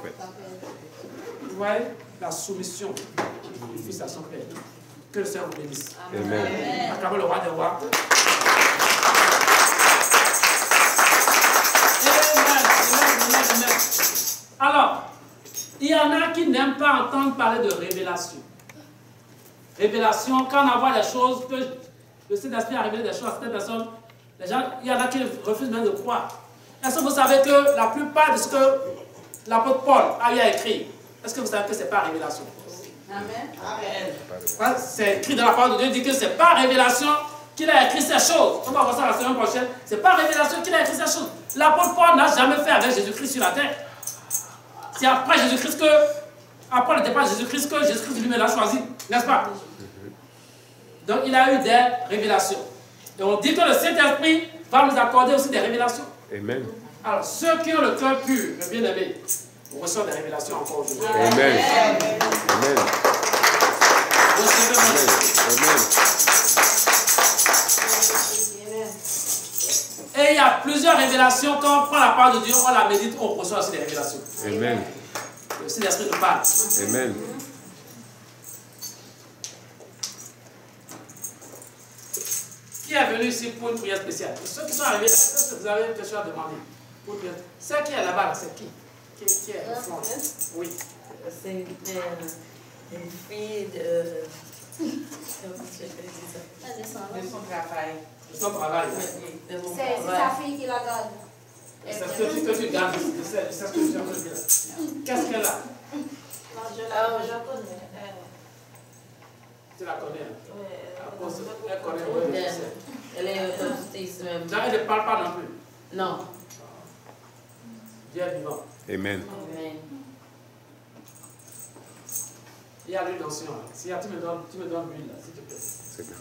Vous voyez, la soumission du fils à son Père. Que le Seigneur vous bénisse. Amen. Acclamez le roi des rois. Alors, il y en a qui n'aiment pas entendre parler de révélation. Révélation, quand on envoie des choses, que le Saint-Esprit a révélé des choses à certaines personnes, les gens, il y en a qui refusent même de croire. Est-ce que vous savez que la plupart de ce que l'apôtre Paul a écrit, est-ce que vous savez que ce n'est pas révélation? Amen. C'est écrit dans la parole de Dieu, il dit que ce n'est pas révélation qu'il a écrit ces choses. On va voir ça la semaine prochaine. Ce n'est pas révélation qu'il a écrit ces choses. L'apôtre Paul n'a jamais fait avec Jésus-Christ sur la terre. C'est après Jésus-Christ que, après le départ de Jésus-Christ, que Jésus-Christ lui-même l'a choisi, n'est-ce pas? Donc il a eu des révélations. Et on dit que le Saint-Esprit va nous accorder aussi des révélations. Amen. Alors ceux qui ont le cœur pur, le bien-aimé, reçoivent des révélations encore aujourd'hui. Amen. Amen. Amen. Et il y a plusieurs révélations. Quand on prend la parole de Dieu, on la médite, on reçoit aussi des révélations. Amen. Le Saint-Esprit nous parle. Amen. Qui est venu ici pour une prière spéciale? Ceux qui sont arrivés là, est-ce que vous avez quelque chose à demander? Celle qui est là-bas, c'est qui? Qui est au fond? Oui. C'est une fille de... De son travail. De son travail. C'est sa fille qui la garde. C'est ce que tu gardes. C'est ce que tu as dit. Qu'est-ce qu'elle a? Non, je la connais. Tu la connais? Oui. Elle connaît, oui. Elle est autiste même. Elle ne parle pas non plus. Non. Dieu est vivant. Amen. Amen. Il y a l'huile d'onction. Si tu me donnes l'huile, s'il te plaît. C'est bien.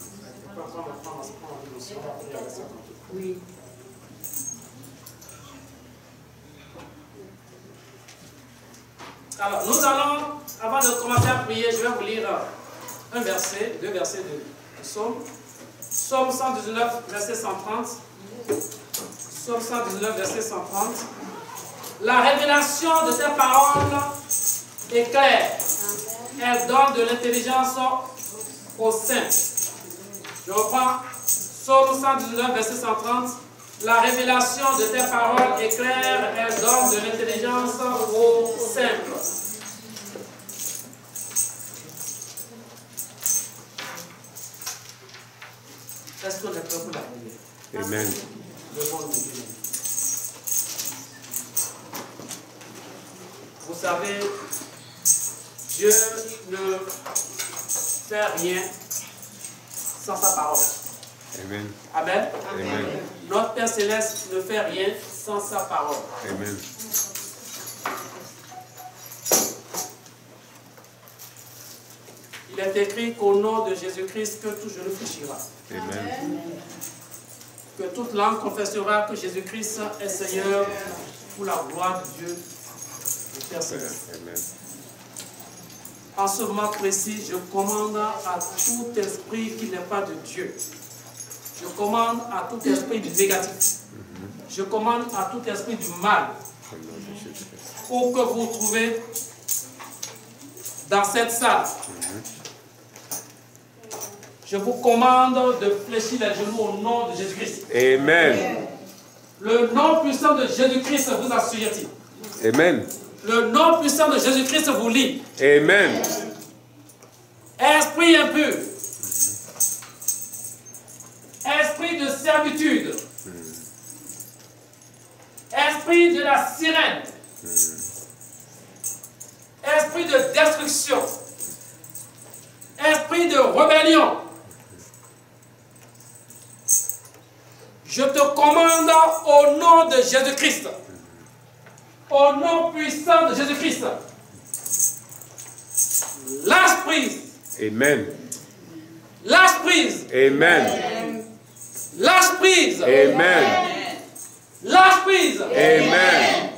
Prends l'huile d'onction. Oui. Alors, nous allons, avant de commencer à prier, je vais vous lire un verset, deux versets de Psaume. Psaume 119, verset 130. Psaume 119, verset 130. La révélation de tes paroles est claire. Elle donne de l'intelligence aux saints. Je reprends. Psaume 119, verset 130. La révélation de tes paroles est claire. Elle donne de l'intelligence aux simples. Est-ce qu'on est prêt pour la prière? Amen. Vous savez, Dieu ne fait rien sans sa parole. Amen. Amen. Amen. Notre Père Céleste ne fait rien sans sa parole. Amen. Il est écrit qu'au nom de Jésus-Christ, que tout genou fléchira. Amen. Que toute langue confessera que Jésus-Christ est Seigneur pour la gloire de Dieu, le Père Céleste. Amen. En ce moment précis, je commande à tout esprit qui n'est pas de Dieu. Je commande à tout esprit du négatif. Je commande à tout esprit du mal. où que vous vous trouvez dans cette salle, je vous commande de fléchir les genoux au nom de Jésus-Christ. Amen. Le nom puissant de Jésus-Christ vous assujettit. Amen. Le nom puissant de Jésus-Christ vous lie. Amen. Esprit impur. Esprit de servitude. Esprit de la sirène. Esprit de destruction. Esprit de rébellion. Je te commande au nom de Jésus-Christ. Au nom puissant de Jésus-Christ. Lâche prise. Amen. Lâche prise. Amen. Lâche prise. Amen. Lâche prise. Amen.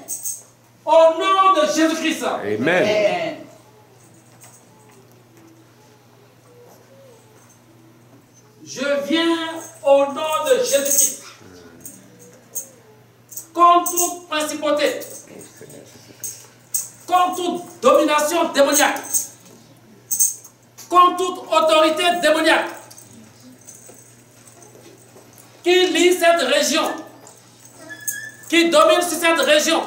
Au nom de Jésus-Christ. Amen. Je viens au nom de Jésus-Christ. Contre toute principauté, contre toute domination démoniaque, contre toute autorité démoniaque qui lie cette région, qui domine sur cette région,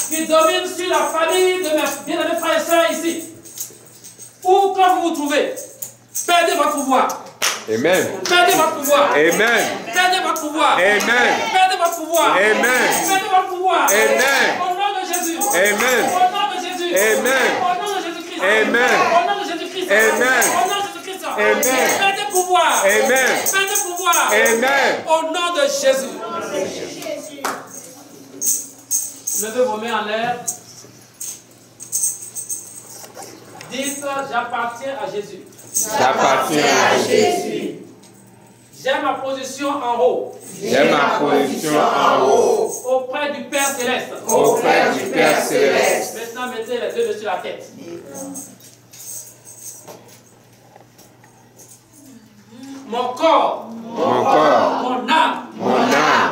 qui domine sur la famille de mes bien-aimés frères et sœurs ici, où que vous vous trouvez, perdez votre pouvoir. Amen. Perdez votre pouvoir. Amen. Perdez votre pouvoir. Amen. Perdez votre pouvoir. Amen. Perdez votre pouvoir. Amen. Au nom de Jésus. Amen. Au nom de Jésus. Amen. Au nom de Jésus-Christ. Amen. Au nom de Jésus-Christ. Amen. Au nom de Jésus-Christ. Amen. Perdez pouvoir. Amen. Perdez pouvoir. Amen. Au nom de Jésus. Levez vos mains en l'air. Dites, j'appartiens à Jésus. J'appartiens à Jésus. J'ai ma position en haut. J'ai ma position en haut. Auprès du Père Céleste. Auprès du Père Céleste. Maintenant, mettez les deux dessus la tête. Mon corps, Mon corps, mon âme,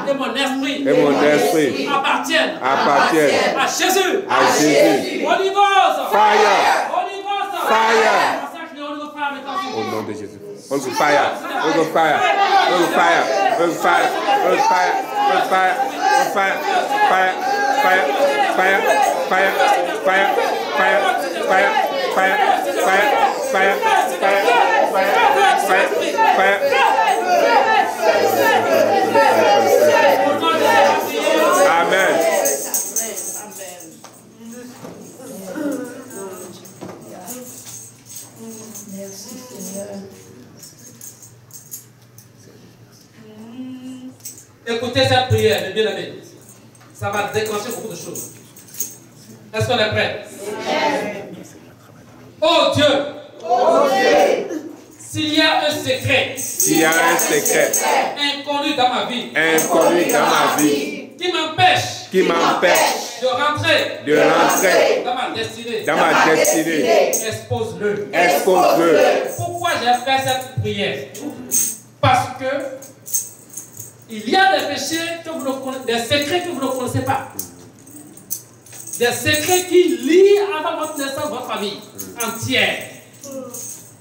et mon esprit, appartiennent à Jésus. à Jésus. Holy Ghost. Fire. Holy Ghost. Fire. Holy Ghost, fire maintenant. Au nom de Jésus. Holy fire. Holy fire. Holy fire. Holy fire. Holy fire. Holy fire. Holy fire. Fire. Fire. Fire. Fire. Fire. Fire. Fire. Fire. Fire. Fire. Fire. Fire. Amen. Écoutez cette prière, mes bien-aimés. Ça va déclencher beaucoup de choses. Est-ce qu'on est prêt? Oh Dieu! S'il y a un secret, inconnu dans ma vie, qui m'empêche de rentrer dans ma destinée, expose-le. Pourquoi j'ai fait cette prière? Parce que il y a des péchés que vous ne connaissez, des secrets que vous ne connaissez pas. Des secrets qui lient avant votre naissance votre famille entière.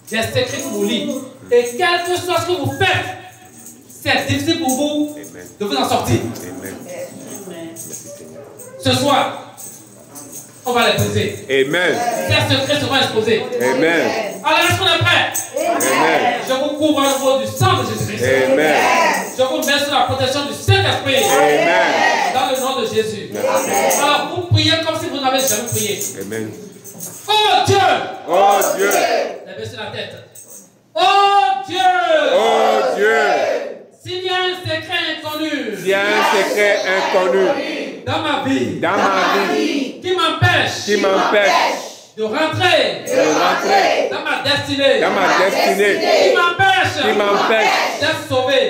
Des secrets qui vous lient. Et quel que soit ce que vous faites, c'est difficile pour vous de vous en sortir. Ce soir, on va les poser. Amen. Ces secrets seront exposés. Amen. Alors, est-ce qu'on est prêt? Amen. Je vous couvre au niveau du sang de Jésus-Christ. Amen. Je vous mets sous la protection du Saint-Esprit. Amen. Dans le nom de Jésus. Alors, vous priez comme si vous n'avez jamais prié. Amen. Oh Dieu! Oh Dieu! Levez sur la tête. Oh Dieu! Oh Dieu! S'il y a un secret inconnu. Il y a un secret inconnu Dans ma vie. Qui m'empêche. De rentrer. Dans ma destinée. Qui m'empêche. D'être sauvé.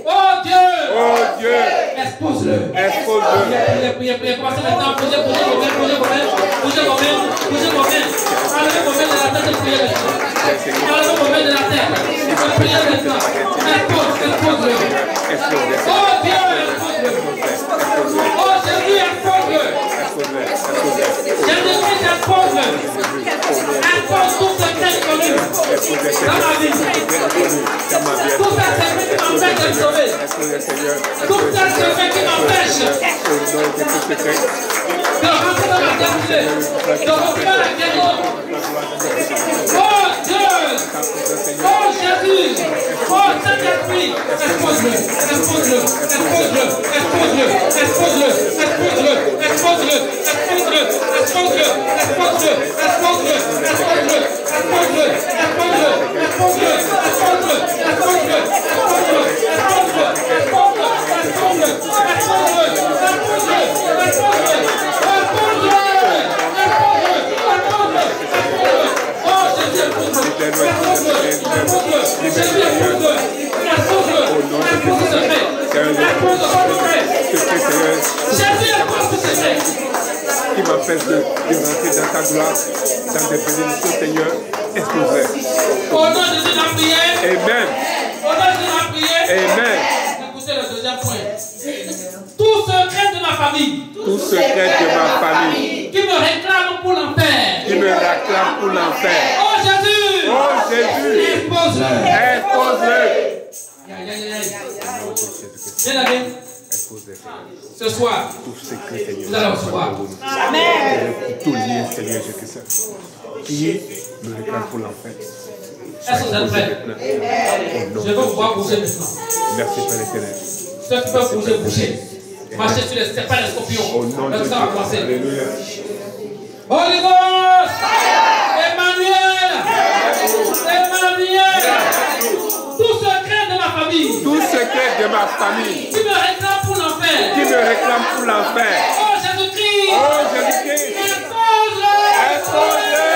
Oh Dieu! Expose-le. Priez. Commencez maintenant. Bougez vos mains. Enlevez vos mains de la tête et priez maintenant. Enlevez vos mains de la tête. Priez maintenant. Expose-le. Oh Dieu, expose-le. Oh Jésus, expose-le. Impose tout secret connu dans ma vie. Tout secret qui m'empêche de me sauver. Tout secret qui m'empêche de rentrer dans ma destinée, de refaire la guérison. Oh Dieu! Oh Jésus! Oh Saint-Esprit! Expose-le! Expose-le! Expose-le! Expose-le! Expose-le! Expose-le! Expose-le! Expose-le! Expose-le! Expose-le! Expose-le! Expose-le! Expose-le! Expose-le! Expose-le! Expose-le! Expose-le! Expose-le! Expose-le! Qui m'empêche de rentrer dans ta gloire, dans des bénédictions, Seigneur, exposez. Au nom de Jésus, la prière. Amen. Au nom de Jésus, la prière. Amen. Écoutez le deuxième point. Tout secret de ma famille. Tout secret de ma famille. Qui me réclame pour l'enfer. Qui me réclame pour l'enfer. Oh Jésus. Oh Jésus. Expose-le. Expose-le. Bien aimé. Ce soir, vous allez recevoir. Amen. Tout lien, Seigneur Jésus-Christ. Qui me réclame pour l'enfer. Est-ce que vous êtes prêts? Je veux vous voir bouger maintenant. Merci Père éternel. Ceux qui peuvent bouger, bougez. Marchez sur les serpents et les scorpions. Le temps va commencer. Alléluia. Holy Ghost! Emmanuel! Emmanuel! Tout secret de ma famille. Tout secret de ma famille. Qui me réclame pour l'enfer. Qui me réclame pour l'enfer. Oh Jésus-Christ! Oh Jésus-Christ! Expose-le! Expose-le!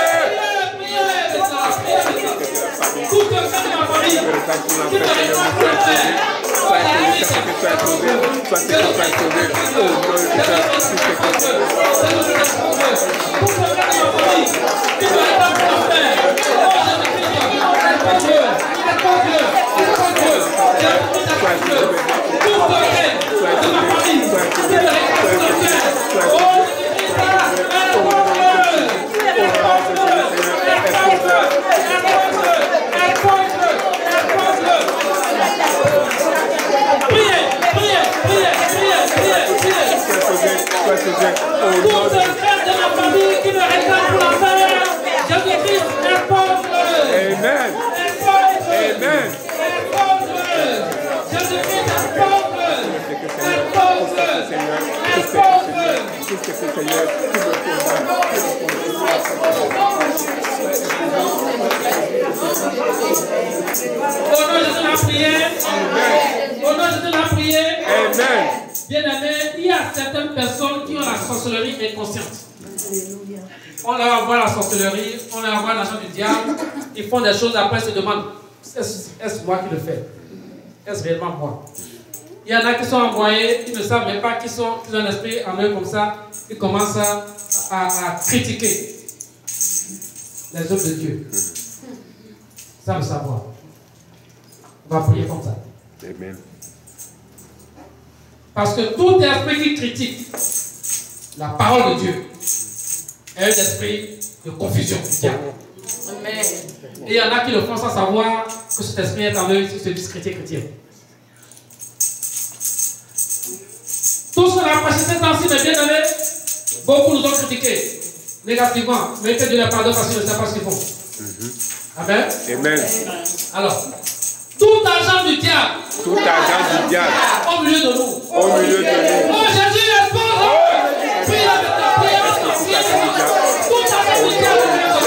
Tout secret de ma famille. Qui me réclame pour l'enfer. Tout secret de ma famille qui me réclame pour l'enfer, Jésus-Christ, impose-le. Amen. Impose-le. Amen. Impose-le. Jésus-Christ, impose-le. Impose-le. Impose-le. Au nom de la prière. Au nom de la prière. Amen. Bien aimé, il y a certaines personnes qui ont la sorcellerie inconsciente. On leur envoie la sorcellerie, on leur envoie l'argent du diable, ils font des choses, après ils se demandent, est-ce moi qui le fais? Est-ce réellement moi? Il y en a qui sont envoyés, ils ne savent même pas qu'ils ont un esprit en eux comme ça, ils commencent à critiquer les œuvres de Dieu. Ça veut savoir. On va prier comme ça. Amen. Parce que tout esprit qui critique la parole de Dieu est un esprit de confusion. Amen. Et il y en a qui le font sans savoir que cet esprit est en eux, ils se disent chrétien. Tout cela prêché ces temps-ci, mes bien-aimés, beaucoup nous ont critiqués négativement, mais que Dieu les pardonne parce qu'ils ne savent pas ce qu'ils font. Amen. Amen. Alors, tout argent du diable. Tout argent du diable. Au milieu de nous. Au milieu de nous. Oh Jésus, expose. Prie avec ta prière. Tout argent du diable. Tout argent du diable. Oh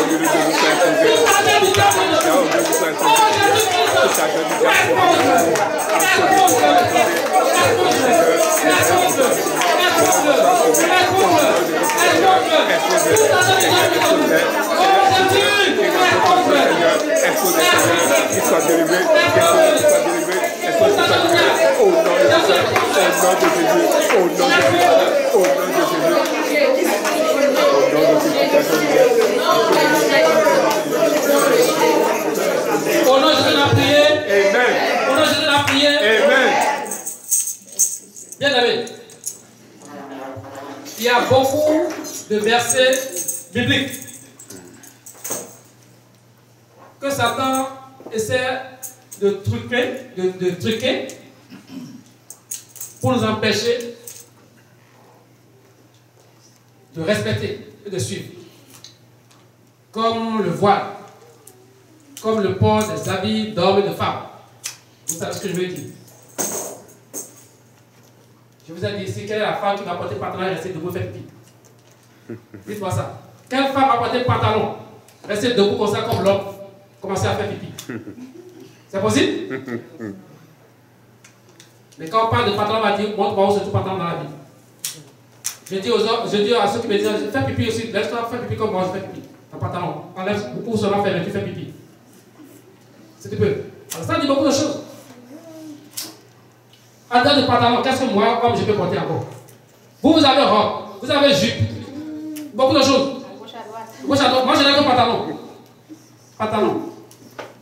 Au nom de Jésus, la prière. Amen. Au nom de Jésus, la prière. Amen. Bien aimé. Il y a beaucoup de versets bibliques que Satan essaie de truquer pour nous empêcher de respecter et de suivre. Comme le voile, comme le port des habits d'hommes et de femmes. Vous savez ce que je veux dire? Je vous ai dit ici, quelle est la femme qui va porter pantalon et rester debout et faire pipi? Dites-moi ça. Quelle femme va porter pantalon, rester debout comme ça, comme l'homme, commencer à faire pipi? C'est possible? Mais quand on parle de pantalon, on va dire, montre-moi où c'est tout pantalon dans la vie. Je dis à ceux qui me disent, fais pipi aussi, laisse-toi faire pipi comme moi, je fais pipi. Un pantalon, enlève, ouvre seulement, fais, mais tu fais pipi. C'est un peu. Alors ça dit beaucoup de choses. En termes de pantalon, qu'est-ce que moi, comme je peux porter encore? Vous avez robe, vous avez jupe, beaucoup de choses. Gauche à droite. Moi, je n'ai que pantalon. Pantalon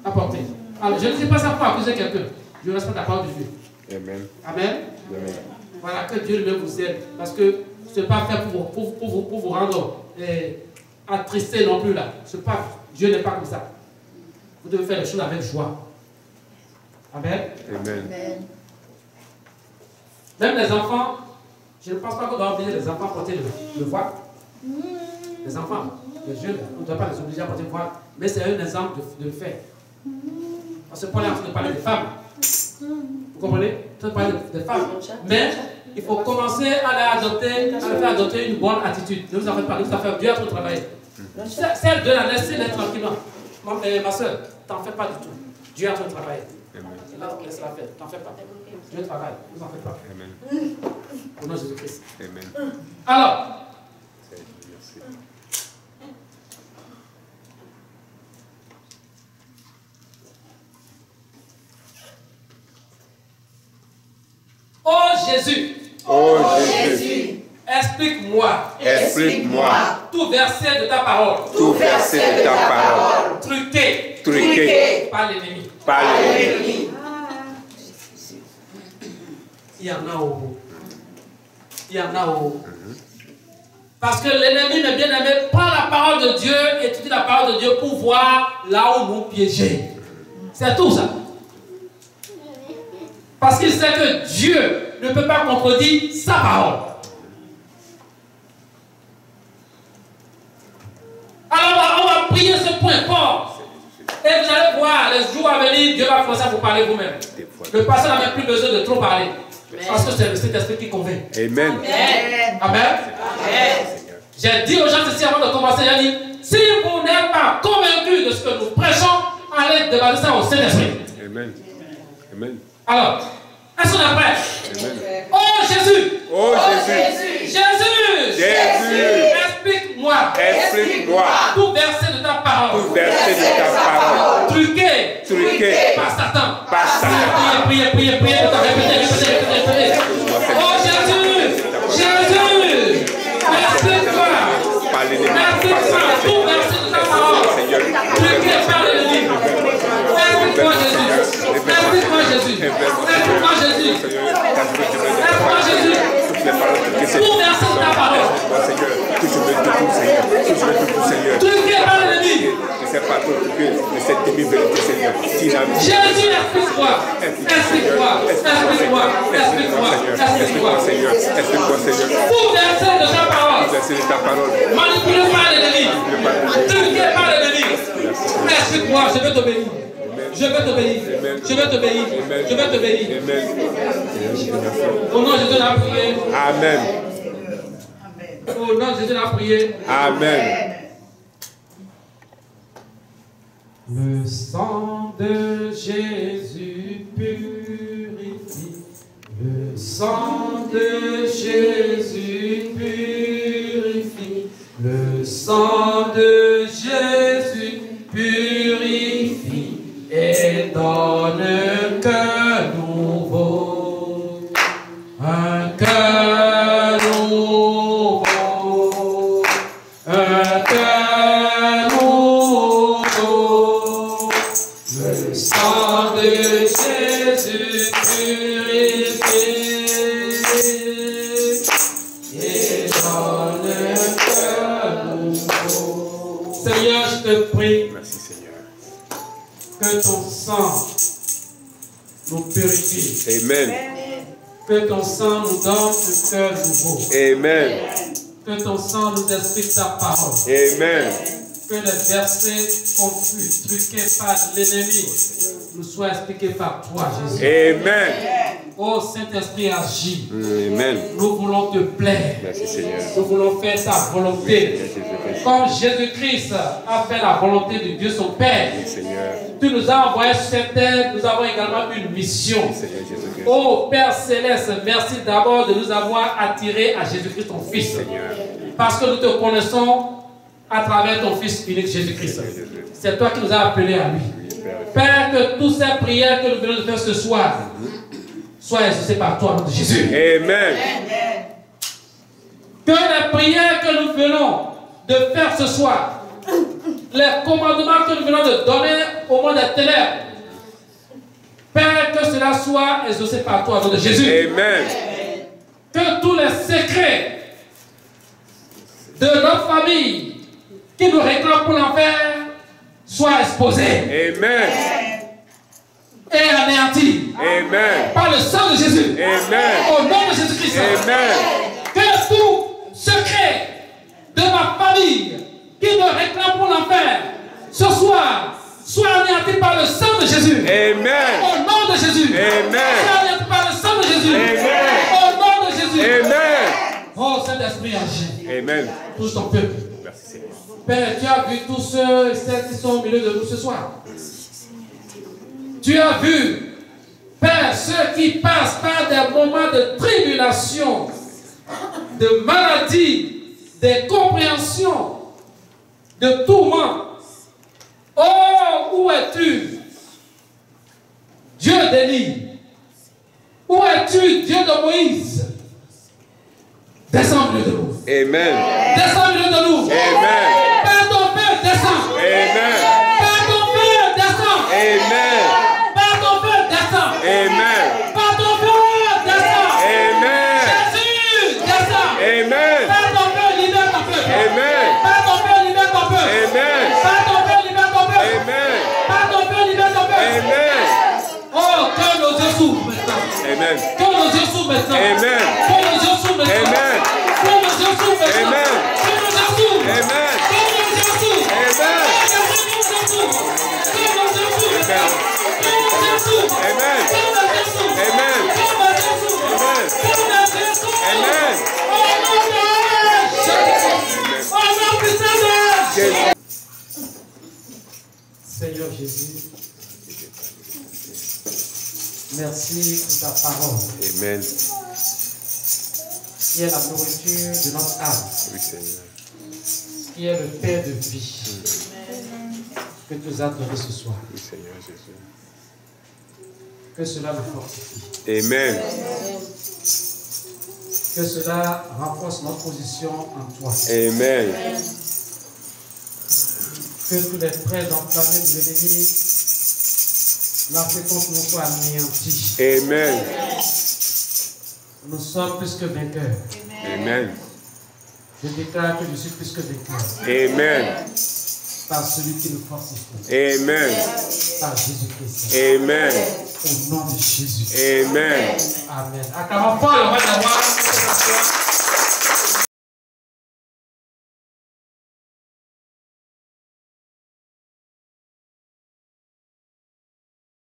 à porter. Alors, je ne dis pas ça pour accuser quelqu'un. Je respecte la parole de Dieu. Amen. Amen. Amen. Voilà, que Dieu lui-même vous aide. Parce que ce n'est pas fait pour vous rendre attristé non plus là. Pas, Dieu n'est pas comme ça. Vous devez faire les choses avec joie. Amen. Amen. Même les enfants, je ne pense pas qu'on doit obliger les enfants à porter le voile. Les enfants, les jeunes, on ne doit pas les obliger à porter le voile. Mais c'est un exemple de le faire. Parce que Paul est en train de parler des femmes. Vous comprenez? On parle des femmes. Mais il faut commencer à les faire adopter une bonne attitude. Ne vous en faites pas, Dieu a trop travaillé. Celle de la laisser l'être tranquillement. Ma soeur, t'en fais pas du tout. Dieu a trop travaillé. Laisse la faire, t'en fais pas. Dieu travaille, ne vous en faites pas. Amen. Au nom de Jésus-Christ. Amen. Alors, oh Jésus, explique-moi tout verset de ta parole, truqué par l'ennemi. Il y en a où. Parce que l'ennemi, mes bien-aimés, prend la parole de Dieu, étudie la parole de Dieu pour voir là où nous piéger. C'est tout ça. Parce qu'il sait que Dieu ne peut pas contredire sa parole. Alors on va prier ce point fort. Et vous allez voir, les jours à venir, Dieu va commencer à vous parler vous-même. Le pasteur n'a même plus besoin de trop parler. Parce que c'est le Saint-Esprit qui convainc. Amen. Amen. Amen. J'ai dit aux gens ici avant de commencer, j'ai dit, si vous n'êtes pas convaincus de ce que nous prêchons, allez demander ça au Saint-Esprit. Amen. Amen. Alors, est-ce qu'on est prêt? Oh Jésus! Oh Jésus! Jésus! Explique-moi tout verset de ta parole. Truqué par Satan. Priez. Répétez. Oh Jésus! Explique-moi tout verset de ta parole. Truqué par l'ennemi. Explique-moi Jésus. Tout verset de ta parole. Truqué par l'ennemi. Jésus, explique-moi. Tout verset de ta parole. Manipulé par l'ennemi. Truqué par l'ennemi. Explique-moi, je veux t'obéir. Je vais t'obéir. Au nom de Jésus, on a prié. Amen. Au nom de Jésus, on a prié. Amen. Le sang de Jésus purifie. Le sang de Jésus purifie. Le sang de Jésus purifie. Et donne un cœur nouveau, un cœur nouveau, un cœur nouveau. Le sang de Jésus purifie et donne un cœur nouveau. Seigneur, je te prie. Merci Seigneur. nous purifie. Amen. Que ton sang nous donne un cœur nouveau. Amen. Que ton sang nous explique ta parole. Amen. Que les versets confus, truqués par l'ennemi, nous soient expliqués par toi, Jésus. Amen. Oh Saint-Esprit, agis. Amen. Nous voulons te plaire. Merci Seigneur. Nous voulons faire ta volonté. Comme Jésus-Christ a fait la volonté de Dieu son Père. Seigneur. Tu nous as envoyés sur cette terre, nous avons également une mission. Seigneur Jésus-Christ. Oh Père Céleste, merci d'abord de nous avoir attirés à Jésus-Christ ton Fils. Seigneur. Parce que nous te connaissons à travers ton Fils unique Jésus-Christ. C'est toi qui nous as appelés à lui. Père, que toutes ces prières que nous venons de faire ce soir soient exaucées par toi, notre Jésus. Amen. Que les prières que nous venons de faire ce soir, les commandements que nous venons de donner au monde des ténèbres, Père, que cela soit exaucé par toi, notre Jésus. Amen. Que tous les secrets de notre famille qui nous réclament pour l'enfer soient exposés. Amen. Et anéantis. Amen. Par le sang de Jésus. Amen. Au nom de Jésus-Christ. Amen. Que tout secret de ma famille qui me réclame pour l'enfer ce soir soit anéanti par le sang de Jésus. Amen. Au nom de Jésus. Amen. Soit anéanti par le sang de Jésus. Amen. Au nom de Jésus. Amen. Oh Saint-Esprit, agis. Amen. Touche ton peuple. Merci Seigneur. Père, tu as vu tous ceux et celles qui sont au milieu de nous ce soir. Tu as vu, Père, ceux qui passent par des moments de tribulation, de maladie, d'incompréhension, de tourment. Oh, où es-tu, Dieu d'Élie? Où es-tu, Dieu de Moïse? Descends au milieu de nous. Amen. Descends au milieu de nous. Amen. Père, ton Père, descends. Amen. Père, ton Père, descends. Amen. Père, ton Père, descends. Amen. Père, ton Père, descends. Amen. Jésus, descends. Amen. Père, ton Père, libère ton peuple. Amen. Père, ton Père, libère ton peuple. Amen. Père, ton Père, libère ton peuple. Amen. Père, ton Père, libère ton peuple. Amen. Oh, que nos yeux s'ouvrent maintenant. Amen. Que nos yeux s'ouvrent maintenant. Amen. Que nos yeux s'ouvrent maintenant. Amen. Que nos yeux s'ouvrent maintenant. Amen. Que nos yeux s'ouvrent. Amen. Que nos yeux s'ouvrent. Amen. Que nos yeux s'ouvrent. Que nos yeux s'ouvrent. Amen. Que nos yeux s'ouvrent. Amen. Que nos yeux s'ouvrent. Amen. Que nos yeux s'ouvrent. Amen. Que nos yeux s'ouvrent. Amen. Au nom de Jésus. Au nom puissant de Jésus. Seigneur Jésus, merci pour ta parole. Amen. Qui est la nourriture de notre âme. Oui, Seigneur. Qui est le Père de vie. Que tu nous as donné ce soir. Oui, Seigneur Jésus. Que cela nous fortifie. Amen. Que cela renforce notre position en toi. Amen. Que tous les traits enflammés de l'ennemi, lancés contre nous, soient anéantis. Amen. Nous sommes plus que vainqueurs. Amen. Je déclare que je suis plus que vainqueur. Amen. Par celui qui nous fortifie. Amen. Par Jésus-Christ. Amen. Au nom de Jésus. Amen. Amen. Acclamons fort le roi des rois.